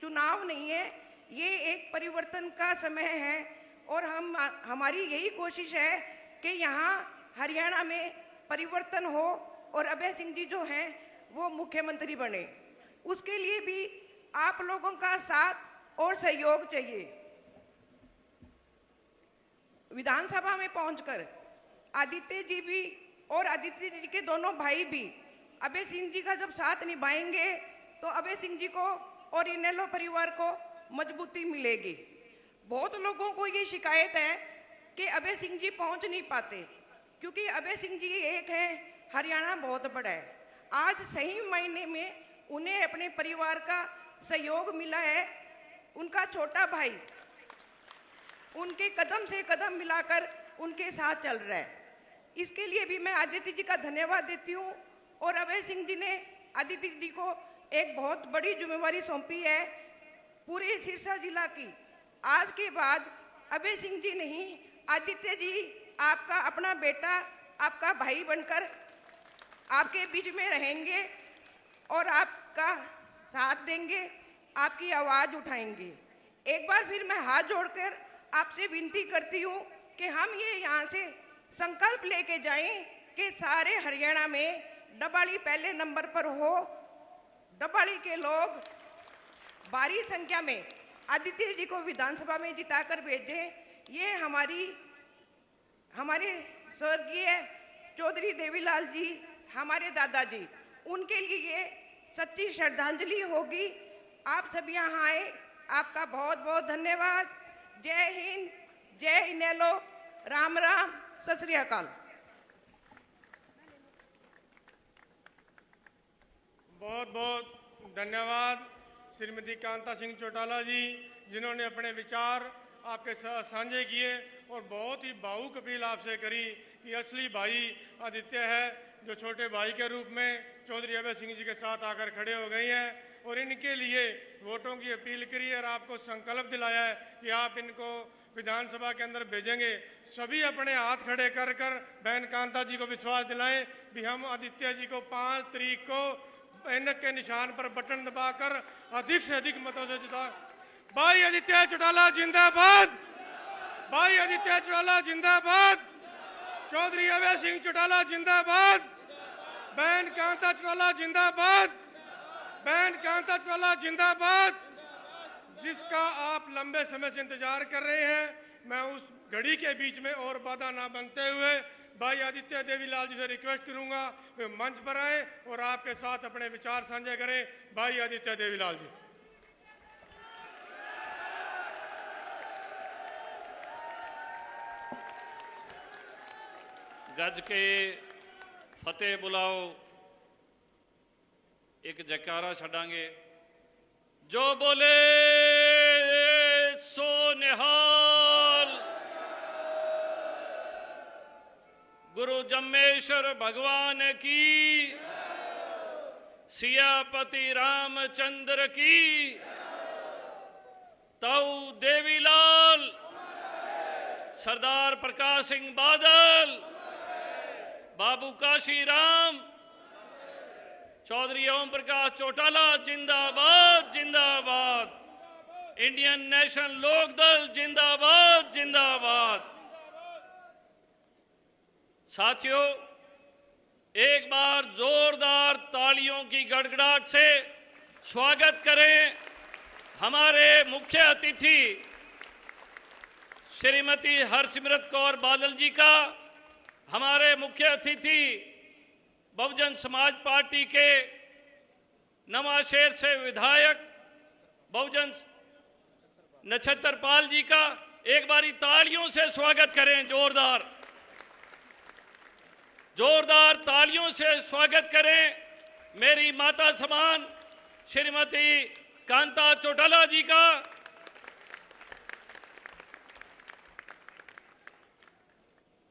S13: चुनाव नहीं है, ये एक परिवर्तन का समय है और हमारी यही कोशिश है कि यहाँ हरियाणा में परिवर्तन हो और अभय सिंह जी जो हैं वो मुख्यमंत्री बने। उसके लिए भी आप लोगों का साथ और सहयोग चाहिए। विधानसभा में पहुंचकर आदित्य जी भी और आदित्य जी के दोनों भाई भी अभय सिंह जी का जब साथ निभाएंगे तो अभय सिंह जी को और इनेलो परिवार को मजबूती मिलेगी। बहुत लोगों को ये शिकायत है कि अभय सिंह जी पहुंच नहीं पाते, क्योंकि अभय सिंह जी एक है, हरियाणा बहुत बड़ा है। आज सही मायने में उन्हें अपने परिवार का सहयोग मिला है। उनका छोटा भाई उनके कदम से कदम मिलाकर उनके साथ चल रहा है। इसके लिए भी मैं आदित्य जी का धन्यवाद देती हूँ और अभय सिंह जी ने आदित्य जी को एक बहुत बड़ी जिम्मेवारी सौंपी है पूरे सिरसा जिला की। आज के बाद अभय सिंह जी नहीं, आदित्य जी आपका अपना बेटा, आपका भाई बनकर आपके बीच में रहेंगे और आपका साथ देंगे, आपकी आवाज उठाएंगे। एक बार फिर मैं हाथ जोड़कर आपसे विनती करती हूँ कि हम ये यहाँ से संकल्प लेके जाएं कि सारे हरियाणा में डबाली पहले नंबर पर हो। डबाली के लोग भारी संख्या में आदित्य जी को विधानसभा में जिताकर भेजें। ये हमारे स्वर्गीय चौधरी देवीलाल जी, हमारे दादाजी, उनके लिए सच्ची श्रद्धांजलि होगी। आप सब यहाँ आए, आपका बहुत बहुत धन्यवाद। जय हिंद, जय इनेलो, राम राम, सत श्री अकाल।
S1: बहुत बहुत धन्यवाद श्रीमती कांता सिंह चौटाला जी, जिन्होंने अपने विचार आपके साथ साझे किए और बहुत ही भावुक अपील आपसे करी कि असली भाई आदित्य है, जो छोटे भाई के रूप में चौधरी अभय सिंह जी के साथ आकर खड़े हो गई हैं और इनके लिए वोटों की अपील करी और आपको संकल्प दिलाया है कि आप इनको विधानसभा के अंदर भेजेंगे। सभी अपने हाथ खड़े कर कर बहन कांता जी को विश्वास दिलाएं कि हम आदित्य जी को 5 तारीख को ऐनक के निशान पर बटन दबाकर अधिक से अधिक मतों से जिता। भाई आदित्य चौटाला जिंदाबाद, भाई आदित्य चौटाला जिंदाबाद, चौधरी अभय सिंह चौटाला जिंदाबाद, बहन कांता चौटाला जिंदाबाद, बहन कांता चौटाला जिंदाबाद। जिसका आप लंबे समय से इंतजार कर रहे हैं, मैं उस घड़ी के बीच में और बाधा ना बनते हुए भाई आदित्य देवीलाल जी से रिक्वेस्ट करूंगा वे मंच पर आए और आपके साथ अपने विचार साझा करें। भाई आदित्य देवीलाल जी।
S9: गज के फतेह बुलाओ, एक जयकारा छड़ांगे। जो बोले सो निहाल, गुरु जम्मेश्वर भगवान की, सियापति रामचंद्र की, ताऊ देवीलाल, सरदार प्रकाश सिंह बादल, बाबू काशीराम, चौधरी ओम प्रकाश चौटाला जिंदाबाद जिंदाबाद, इंडियन नेशनल लोकदल जिंदाबाद जिंदाबाद। साथियों, एक बार जोरदार तालियों की गड़गड़ाहट से स्वागत करें हमारे मुख्य अतिथि श्रीमती हरसिमरत कौर बादल जी का, हमारे मुख्य अतिथि बहुजन समाज पार्टी के नवाशहर से विधायक बहुजन नक्षत्र पाल जी का। एक बारी तालियों से स्वागत करें, जोरदार जोरदार तालियों से स्वागत करें मेरी माता समान श्रीमती कांता चौटाला जी का।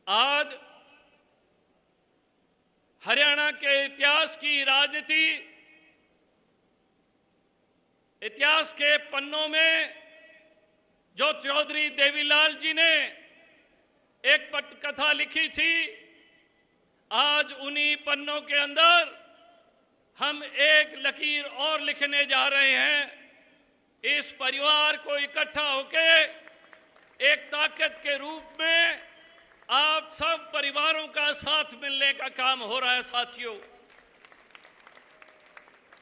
S9: आज हरियाणा के इतिहास की राजनीति, इतिहास के पन्नों में जो चौधरी देवीलाल जी ने एक पटकथा लिखी थी, आज उन्हीं पन्नों के अंदर हम एक लकीर और लिखने जा रहे हैं। इस परिवार को इकट्ठा होके एक ताकत के रूप में आप सब परिवारों का साथ मिलने का काम हो रहा है। साथियों,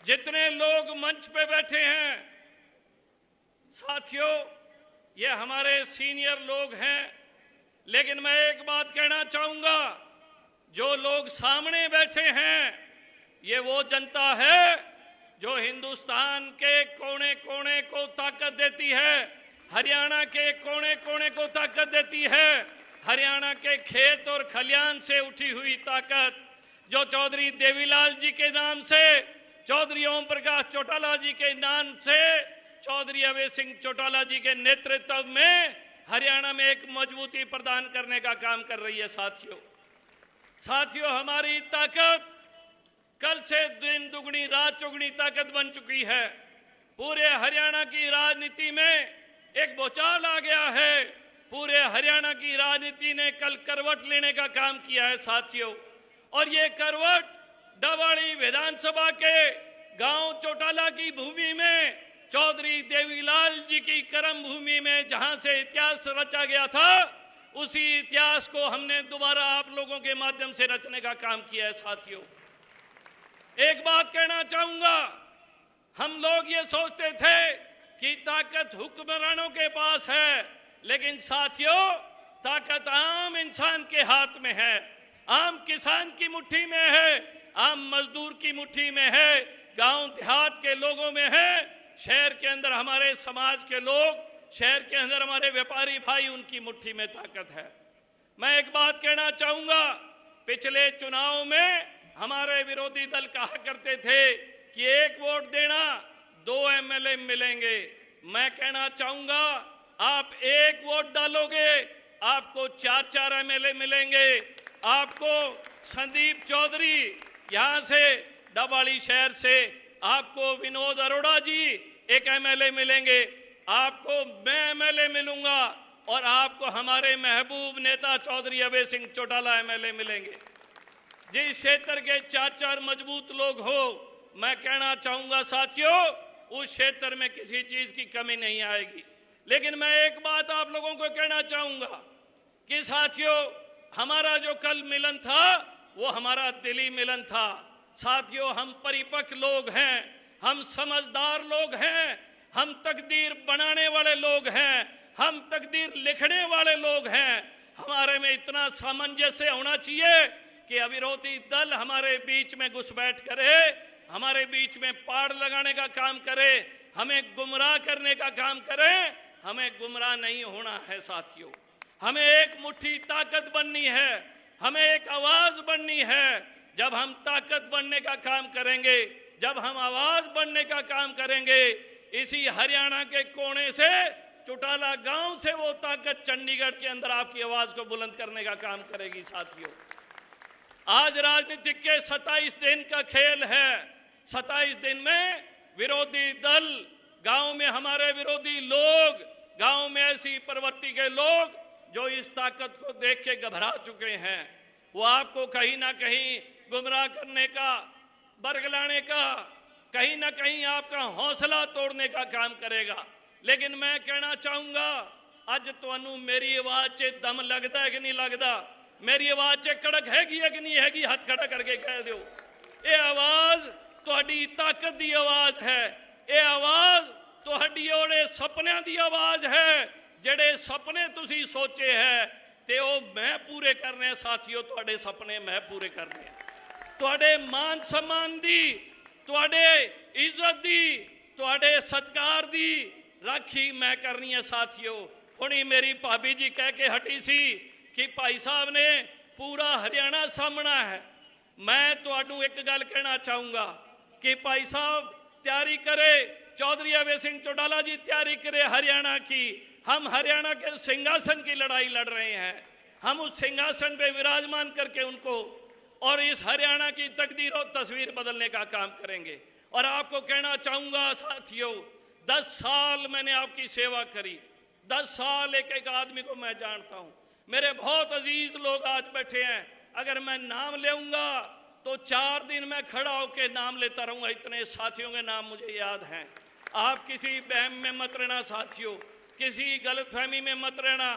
S9: जितने लोग मंच पे बैठे हैं, साथियों ये हमारे सीनियर लोग हैं, लेकिन मैं एक बात कहना चाहूंगा, जो लोग सामने बैठे हैं ये वो जनता है जो हिंदुस्तान के कोने कोने को ताकत देती है, हरियाणा के कोने कोने को ताकत देती है, हरियाणा के खेत और खलियान से उठी हुई ताकत जो चौधरी देवीलाल जी के नाम से, चौधरी ओम प्रकाश चौटाला जी के नाम से, चौधरी अभय सिंह चौटाला जी के नेतृत्व में हरियाणा में एक मजबूती प्रदान करने का काम कर रही है। साथियों, हमारी ताकत कल से दिन दुगनी रात चौगुनी ताकत बन चुकी है। पूरे हरियाणा की राजनीति में एक भूचाल आ गया है। पूरे हरियाणा की राजनीति ने कल करवट लेने का काम किया है साथियों, और ये करवट डवाड़ी विधानसभा के गांव चौटाला की भूमि में, चौधरी देवीलाल जी की कर्म भूमि में जहां से इतिहास रचा गया था, उसी इतिहास को हमने दोबारा आप लोगों के माध्यम से रचने का काम किया है। साथियों, एक बात कहना चाहूंगा, हम लोग ये सोचते थे कि ताकत हुक्मरानों के पास है, लेकिन साथियों ताकत आम इंसान के हाथ में है, आम किसान की मुट्ठी में है, आम मजदूर की मुट्ठी में है, गांव देहात के लोगों में है, शहर के अंदर हमारे समाज के लोग, शहर के अंदर हमारे व्यापारी भाई, उनकी मुट्ठी में ताकत है। मैं एक बात कहना चाहूंगा, पिछले चुनाव में हमारे विरोधी दल कहा करते थे कि एक वोट देना 2 एमएलए मिलेंगे। मैं कहना चाहूंगा, आप एक वोट डालोगे आपको 4-4 एमएलए मिलेंगे। आपको संदीप चौधरी यहां से डबाड़ी शहर से, आपको विनोद अरोड़ा जी एक एमएलए मिलेंगे, आपको मैं एमएलए मिलूंगा, और आपको हमारे महबूब नेता चौधरी अभय सिंह चौटाला एमएलए मिलेंगे। जिस क्षेत्र के 4-4 मजबूत लोग हो, मैं कहना चाहूंगा साथियों, उस क्षेत्र में किसी चीज की कमी नहीं आएगी। लेकिन मैं एक बात आप लोगों को कहना चाहूंगा कि साथियों, हमारा जो कल मिलन था वो हमारा दिली मिलन था। साथियों, हम परिपक्व लोग हैं, हम समझदार लोग हैं, हम तकदीर बनाने वाले लोग हैं, हम तकदीर लिखने वाले लोग हैं। हमारे में इतना सामंजस्य होना चाहिए कि अविरोधी दल हमारे बीच में घुसपैठ करे, हमारे बीच में पाड़ लगाने का काम करे, हमें गुमराह करने का काम करे। हमें गुमराह नहीं होना है साथियों, हमें एक मुट्ठी ताकत बननी है, हमें एक आवाज बननी है। जब हम ताकत बनने का काम करेंगे, जब हम आवाज बनने का काम करेंगे, इसी हरियाणा के कोने से, चौटाला गांव से वो ताकत चंडीगढ़ के अंदर आपकी आवाज को बुलंद करने का काम करेगी। साथियों, आज राजनीतिक के 27 दिन का खेल है। 27 दिन में विरोधी दल, गांव में हमारे विरोधी लोग, गांव में ऐसी प्रवृत्ति के लोग जो इस ताकत को देख के घबरा चुके हैं, वो आपको कहीं ना कहीं गुमराह करने का, बरगलाने का, कहीं ना कहीं आपका हौसला तोड़ने का काम करेगा। लेकिन मैं कहना चाहूंगा, अज तुहानू मेरी आवाज च दम लगता है कि नहीं लगता? मेरी आवाज च कड़क हैगी है कि नहीं हैगी? हाथ खड़ा करके कह दो। ये आवाज तुहाडी ताकत दी आवाज है, ये आवाज तुहाडी ओड़े सपनियां दी आवाज है। जेड़े सपने तुसी सोचे है ते ओ मैं पूरे करने। साथियों, तुहाडे सपने मैं पूरे करने, तुहाडे मान सम्मान दी, तुहाडे इज्जत दी, तुहाडे सत्कार दी राखी मैं करनी है। साथियों, हुणी मेरी भाभी जी कह के हटी सी कि भाई साहब ने पूरा हरियाणा सामना है। मैं तुहानू एक गल कहना चाहूंगा कि भाई साहब तैयारी करे, चौधरी अभय सिंह चौटाला जी तैयारी करे हरियाणा की। हम हरियाणा के सिंहासन की लड़ाई लड़ रहे हैं, हम उस सिंहासन पे विराजमान करके उनको और इस हरियाणा की तकदीर और तस्वीर बदलने का काम करेंगे। और आपको कहना चाहूंगा साथियों, 10 साल मैंने आपकी सेवा करी, 10 साल एक एक आदमी को मैं जानता हूं। मेरे बहुत अजीज लोग आज बैठे हैं, अगर मैं नाम लेऊंगा तो 4 दिन मैं खड़ा होकर नाम लेता रहूंगा, इतने साथियों के नाम मुझे याद हैं। आप किसी बहम में मत रहना साथियों, किसी गलतफहमी में मत रहना।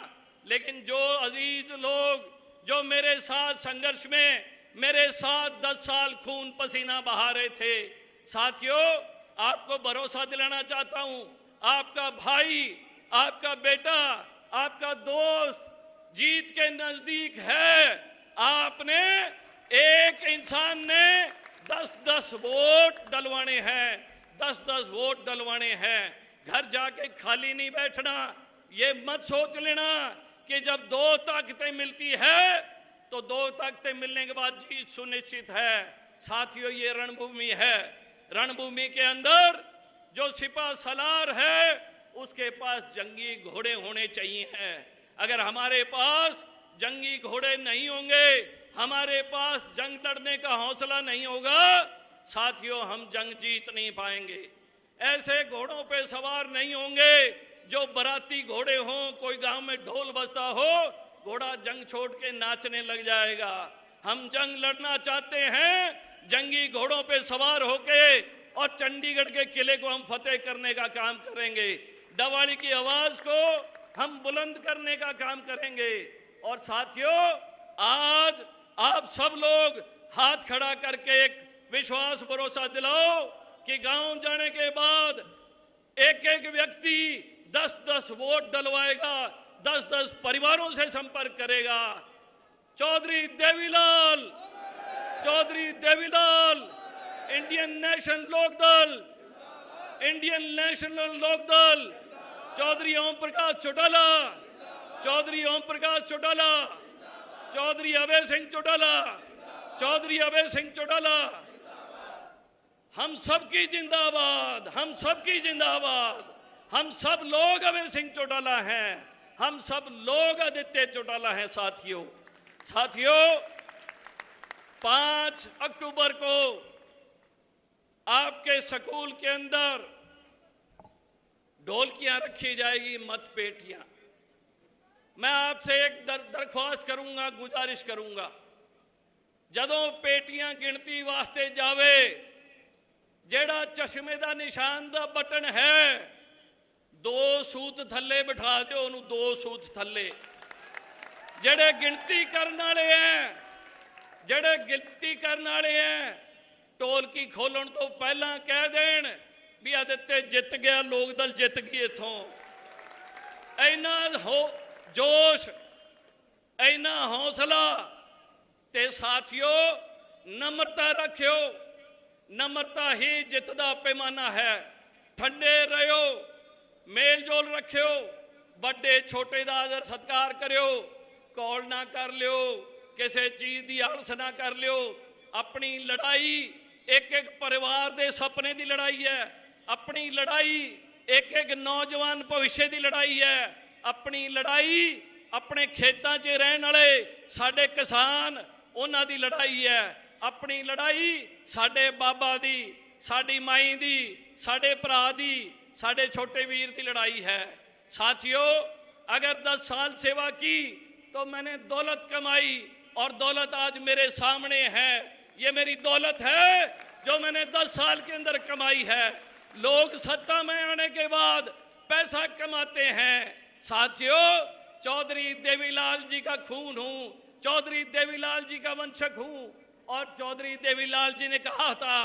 S9: लेकिन जो अजीज लोग जो मेरे साथ संघर्ष में, मेरे साथ 10 साल खून पसीना बहा रहे थे, साथियों आपको भरोसा दिलाना चाहता हूं, आपका भाई, आपका बेटा, आपका दोस्त जीत के नजदीक है। आपने एक इंसान ने 10-10 वोट डलवाने हैं, 10-10 वोट डलवाने हैं। घर जाके खाली नहीं बैठना। ये मत सोच लेना कि जब 2 ताकतें मिलती है तो 2 ताकतें मिलने के बाद जीत सुनिश्चित है। साथियों, ये रणभूमि है, रणभूमि के अंदर जो सिपा सलार है उसके पास जंगी घोड़े होने चाहिए हैं। अगर हमारे पास जंगी घोड़े नहीं होंगे, हमारे पास जंग लड़ने का हौसला नहीं होगा, साथियों हम जंग जीत नहीं पाएंगे। ऐसे घोड़ों पे सवार नहीं होंगे जो बराती घोड़े हों, कोई गांव में ढोल बजता हो, घोड़ा जंग छोड़ के नाचने लग जाएगा। हम जंग लड़ना चाहते हैं, जंगी घोड़ों पे सवार होके और चंडीगढ़ के किले को हम फतेह करने का काम करेंगे। डवाली की आवाज को हम बुलंद करने का काम करेंगे। और साथियों, आज आप सब लोग हाथ खड़ा करके एक विश्वास भरोसा दिलाओ कि गांव जाने के बाद एक एक व्यक्ति 10-10 वोट डलवाएगा, 10-10 परिवारों से संपर्क करेगा। Chaudhary Devilal, Chaudhary Devilal, Indian national Lokdal, Indian national Lokdal, Chaudhary Om Prakash Chautala, Chaudhary Om Prakash Chautala, Chaudhary Abhay Singh Chautala, Chaudhary Abhay Singh Chautala. हम सबकी जिंदाबाद, हम सबकी जिंदाबाद। हम सब लोग अभय सिंह चौटाला हैं, हम सब लोग आदित्य चौटाला हैं। साथियों, साथियों 5 अक्टूबर को आपके स्कूल के अंदर ढोलकियां रखी जाएगी, मत पेटियां। मैं आपसे एक दरख्वास्त करूंगा, गुजारिश करूंगा, जदों पेटियां गिनती वास्ते जावे, जेड़ा चश्मे दा निशान दा बटन है,
S14: 2 सूत थल्ले बिठा दो उन्होंने, 2 सूत थल्ले। जेड़े गिनती करने वाले हैं, जेड़े गिनती करने वाले हैं, ढोलकी खोलन तो पहला कह देन भी आदित्य जित गया, लोक दल जित गई। इथों इन्ना हो जोश, इन्ना हौसला, ते साथियों नम्रता रखियो, नम्रता ही जित दा पैमाना है। ठंडे रहो, मेल जोल रखियो, बड़े छोटे दा आदर सत्कार करियो, कौल ना कर लियो, किसी चीज की आलस ना कर लियो। अपनी लड़ाई एक एक परिवार के सपने की लड़ाई है, अपनी लड़ाई एक एक नौजवान भविष्य की लड़ाई है, अपनी लड़ाई अपने खेतों च रहने वाले साडे किसान उन्हां दी लड़ाई है, अपनी लड़ाई साडे बाबा दी, साडी माई दी, साडे भरा दी, साडे छोटे वीर की लड़ाई है। साथियों अगर 10 साल सेवा की तो मैंने दौलत कमाई और दौलत आज मेरे सामने है। ये मेरी दौलत है जो मैंने 10 साल के अंदर कमाई है। लोग सत्ता में आने के बाद पैसा कमाते हैं। साथियों चौधरी देवीलाल जी का खून हूं, चौधरी देवीलाल जी का वंशक हूं, और चौधरी देवीलाल जी ने कहा था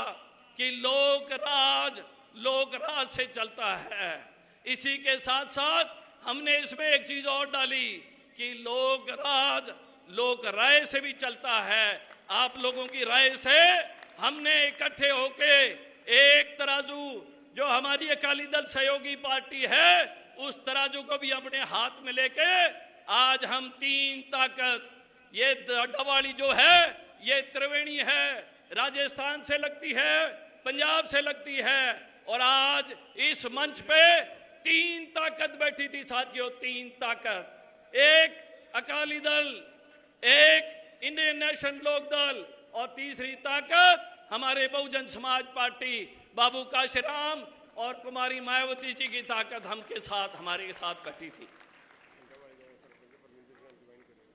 S14: कि लोक राज से चलता है। इसी के साथ साथ हमने इसमें एक चीज और डाली कि लोक राज लोक राय से भी चलता है। आप लोगों की राय से हमने इकट्ठे होके एक तराजू जो हमारी अकाली दल सहयोगी पार्टी है उस तराजू को भी अपने हाथ में लेके आज हम 3 ताकत, ये डवाली जो है ये त्रिवेणी है, राजस्थान से लगती है, पंजाब से लगती है, और आज इस मंच पे 3 ताकत बैठी थी साथियों, 3 ताकत, एक अकाली दल, एक इंडियन नेशनल लोक दल और तीसरी ताकत हमारे बहुजन समाज पार्टी बाबू काशीराम और कुमारी मायावती जी की ताकत हमके साथ हमारे साथ बैठी थी।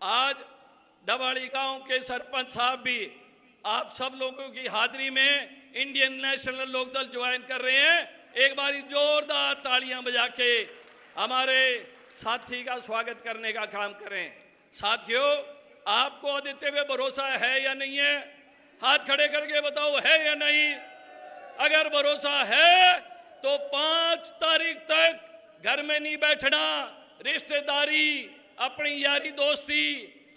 S14: आज डवाली गांव के सरपंच साहब भी आप सब लोगों की हाजिरी में इंडियन नेशनल लोक दल ज्वाइन कर रहे हैं। एक बारी जोरदार तालियां बजा के हमारे साथी का स्वागत करने का काम करें। साथियों आपको आदित्य पे भरोसा है या नहीं है? हाथ खड़े करके बताओ है या नहीं। अगर भरोसा है तो 5 तारीख तक घर में नहीं बैठना, रिश्तेदारी, अपनी यारी दोस्ती,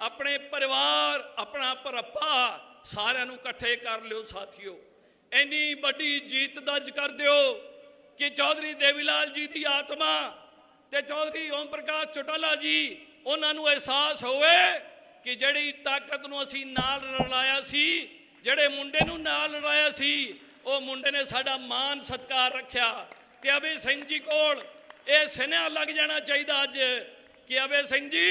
S14: अपने परिवार, अपना भरप्पा सारे नू इकट्ठे कर लियो। साथियों इन्नी बड़ी जीत दर्ज कर दियो कि चौधरी देवीलाल जी की आत्मा ते चौधरी ओम प्रकाश चौटाला जी उन्होंने एहसास होवे कि जड़ी ताकत नू असी नाल रलाया सी, जड़े मुंडे नू नाल रलाया सी, वो मुंडे ने साडा मान सत्कार रखा। कि अभय सिंह जी कोल ये सुनया लग जाना चाहिए अज कि अभय सिंह जी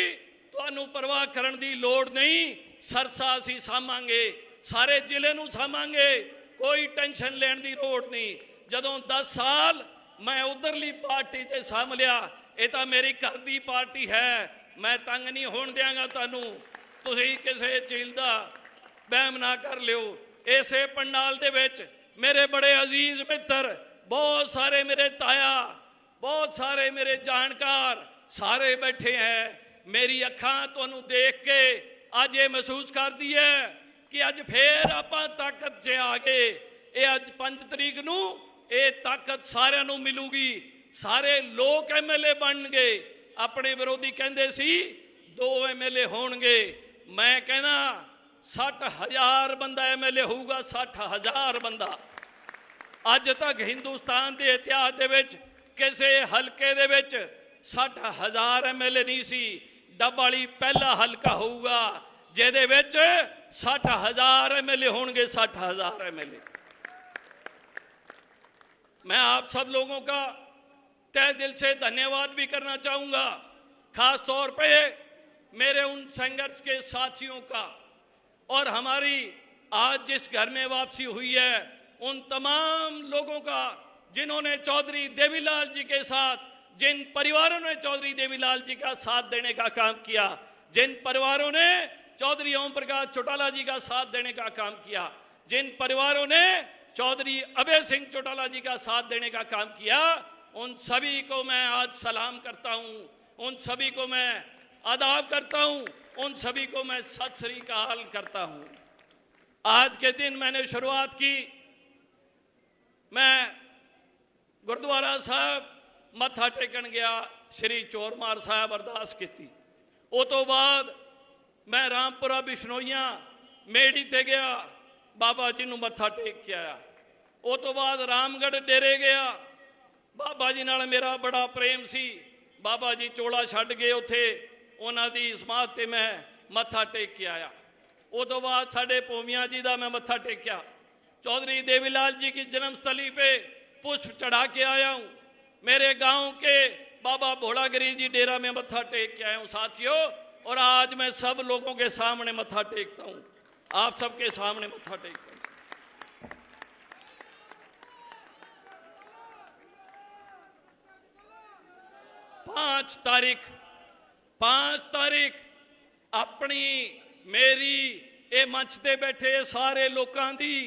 S14: तुहानू परवाह करन दी लोड़ नहीं, सरसा असी सामांगे, सारे जिले नू सामांगे, कोई टेंशन लेने की लोड़ नहीं। जदों 10 साल मैं उधरली पार्टी से साम लिया, ये तो मेरी घर की पार्टी है, मैं तंग नहीं होण देंगा तुहानू, तुसीं किसी चीज का वहम ना कर लियो। इसे पंडाल दे विच मेरे बड़े अजीज मित्र, बहुत सारे मेरे ताया, बहुत सारे मेरे जानकार सारे बैठे हैं। मेरी अखां तुहानू देख के अज ये महसूस कर दी है कि अज फिर आपां ताकत च आ गए। ये अज 5 तरीक नू ये ताकत सारिਆਂ नू मिलूगी, सारे लोग MLA बन गए। अपने विरोधी कहंदे सी 2 MLA होणगे, मैं कहना 60,000 बंदा MLA होऊगा, 60,000 बंदा। अज तक हिंदुस्तान के इतिहास दे विच किसी हलके दे विच 60,000 MLA नहीं सी। डबाली पहला हलका होऊगा जिहदे विच 60,000 MLA होणगे, 60,000 MLA। मैं आप सब लोगों का तहे दिल से धन्यवाद भी करना चाहूँगा, खास तौर पे मेरे उन संघर्ष के साथियों का, और हमारी आज जिस घर में वापसी हुई है उन तमाम लोगों का जिन्होंने चौधरी देवीलाल जी के साथ, जिन परिवारों ने चौधरी देवीलाल जी का साथ देने का काम किया, जिन परिवारों ने चौधरी ओम प्रकाश चौटाला जी का साथ देने का काम किया, जिन परिवारों ने चौधरी अभय सिंह चौटाला जी का साथ देने का काम किया, उन सभी को मैं आज सलाम करता हूं, उन सभी को मैं आदाब करता हूं, उन सभी को मैं सत श्री अकाल करता हूं। आज के दिन मैंने शुरुआत की, मैं गुरुद्वारा साहब मत्था टेकन गया, श्री चोरमार साहब अरदास की। उस तो बाद मैं रामपुरा बिश्नोइयां मेड़ी ते गया, बाबा जी नूं मत्था टेक के आया। उस तो बाद रामगढ़ डेरे गया, बाबा जी नाल मेरा बड़ा प्रेम सी, बाबा जी चोला छड्ड गए, उत्थे उन्हां दी समाध ते मैं मत्था टेक के आया। उस तो बाद साडे भूमिया जी का मैं मत्था टेकिया, चौधरी देवीलाल जी की जन्मस्थली पे पुष्प चढ़ा के आया हूँ। मेरे गांव के बाबा भोलागिरी जी डेरा में मत्था टेक के आया हूँ साथियों, और आज मैं सब लोगों के सामने मत्था टेकता हूँ, आप सबके सामने मत्था टेकता हूँ। 5 तारीख अपनी मेरी ये मंच ते बैठे सारे लोगों की,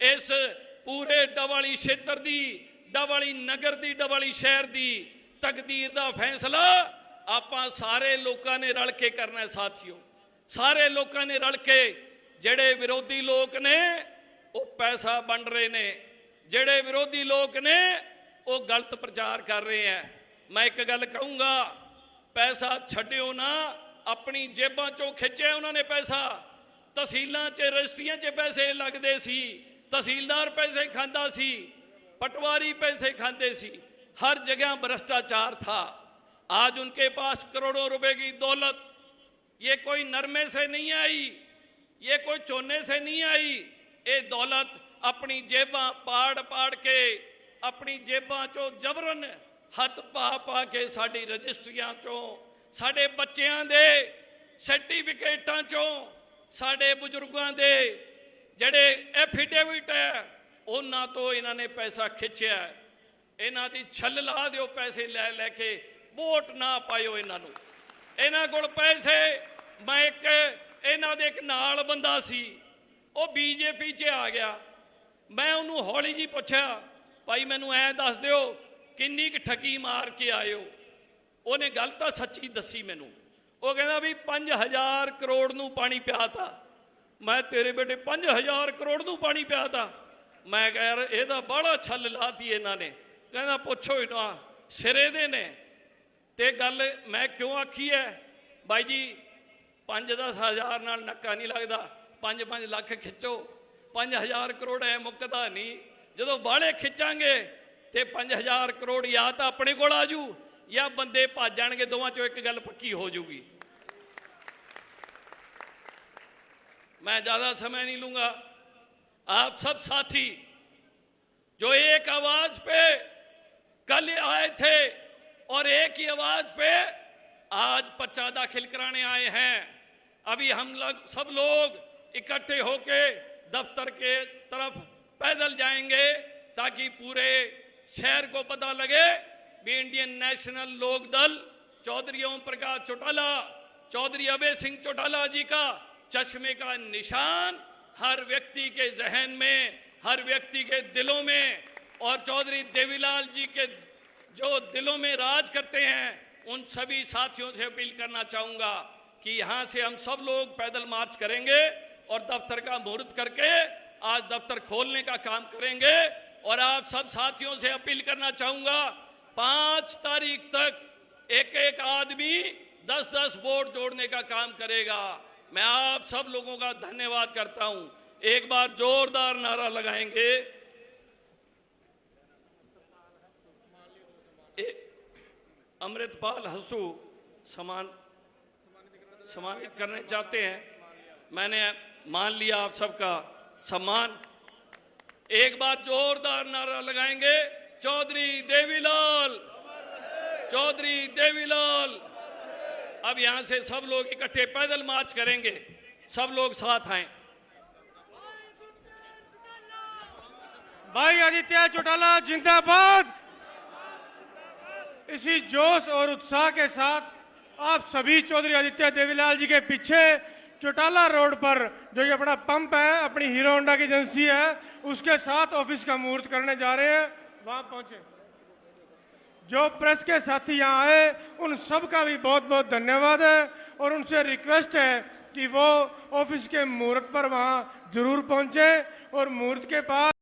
S14: इस पूरे डवाली क्षेत्र की, डवाली नगर की, डवाली शहर की तकदीर का फैसला आपां सारे लोगों ने रल के करना है साथियों। सारे लोगों ने रल के, जेड़े विरोधी लोग ने वो पैसा बन रहे ने, जेड़े विरोधी लोग ने वो गलत प्रचार कर रहे हैं। मैं एक गल कहूँगा, पैसा छड्डियो ना, अपनी जेबां चों खिंचे उन्होंने पैसा। तहसीलों च रजिस्ट्रियां च पैसे लगते सी, तहसीलदार पैसे खांदा सी, पटवारी पैसे खाते सी, हर जगह भ्रष्टाचार था। आज उनके पास करोड़ों रुपए की दौलत, ये कोई नरमे से नहीं आई, ये कोई चोने से नहीं आई, ये दौलत अपनी जेबां पाड़ पाड़ के, अपनी जेबां चों जबरन हथ पा पा के साडी रजिस्ट्रियां चों, साडे बच्चों दे सर्टिफिकेटां चों, साडे बुजुर्गों दे जड़े एफिडेविट है उन्हां तो इन्हां ने पैसा खिंचिया। इन्हां दी छल ला दिओ, पैसे लै लैके वोट ना पायो इन्हां नूं। इन्हां कोल पैसे, मैं इन्हां दे एक नाल बंदा सी, वो बीजेपी च आ गया। मैं उन्होंने हौली जी पूछा, भाई मैनू ऐ दस दिओ किन्नी क ठगी मार के आए हो। उन्हें गल तो सच्ची दसी मैनू। वो कहना भी 5000 करोड़ नू पानी पिया था। मैं तेरे बेटे 5000 करोड़ नू पानी पिया था। मैं कह यार यदा बड़ा छल लाती इन्होंने। कहना पुछो इन्हों सिरे दे ने ते गल मैं क्यों आखी है भाई जी, 5-10 हज़ार नाल नक्का नहीं लगता, 5-5 लाख खिंचो, 5000 करोड़ है मुकदा नहीं। जो बाले खिंचांगे तो 5000 करोड़ या तो अपने को आजू या बंदे भज जाएंगे, दोवां चों एक गल पक्की हो जूगी। मैं ज़्यादा समय नहीं लूँगा। आप सब साथी जो एक आवाज़ पे कल आए थे और एक ही आवाज़ पे आज पर्चा दाखिल कराने आए हैं, अभी हम लोग सब लोग इकट्ठे होके दफ्तर के तरफ पैदल जाएंगे ताकि पूरे शहर को पता लगे भी इंडियन नेशनल लोक दल चौधरी ओम प्रकाश चौटाला, चौधरी अभय सिंह चौटाला जी का चश्मे का निशान हर व्यक्ति के जहन में, हर व्यक्ति के दिलों में, और चौधरी देवीलाल जी के जो दिलों में राज करते हैं उन सभी साथियों से अपील करना चाहूँगा कि यहाँ से हम सब लोग पैदल मार्च करेंगे और दफ्तर का मुहूर्त करके आज दफ्तर खोलने का काम करेंगे। और आप सब साथियों से अपील करना चाहूँगा, 5 तारीख तक एक एक आदमी 10-10 वोट जोड़ने का काम करेगा। मैं आप सब लोगों का धन्यवाद करता हूँ। एक बार जोरदार नारा लगाएंगे। अमृतपाल हंसू सम्मानित करने चाहते हैं। मैंने मान लिया आप सबका सम्मान। एक बार जोरदार नारा लगाएंगे, चौधरी देवीलाल, चौधरी देवीलाल। अब यहां से सब लोग इकट्ठे पैदल मार्च करेंगे, सब लोग साथ आए।
S1: भाई आदित्य चौटाला जिंदाबाद। इसी जोश और उत्साह के साथ आप सभी चौधरी आदित्य देवीलाल जी के पीछे चौटाला रोड पर जो ये अपना पंप है, अपनी हीरो होंडा की एजेंसी है, उसके साथ ऑफिस का मुहूर्त करने जा रहे हैं। वहां पहुंचे। जो प्रेस के साथी यहाँ आए उन सब का भी बहुत बहुत धन्यवाद है और उनसे रिक्वेस्ट है कि वो ऑफिस के मुहूर्त पर वहाँ जरूर पहुँचे और मुहूर्त के बाद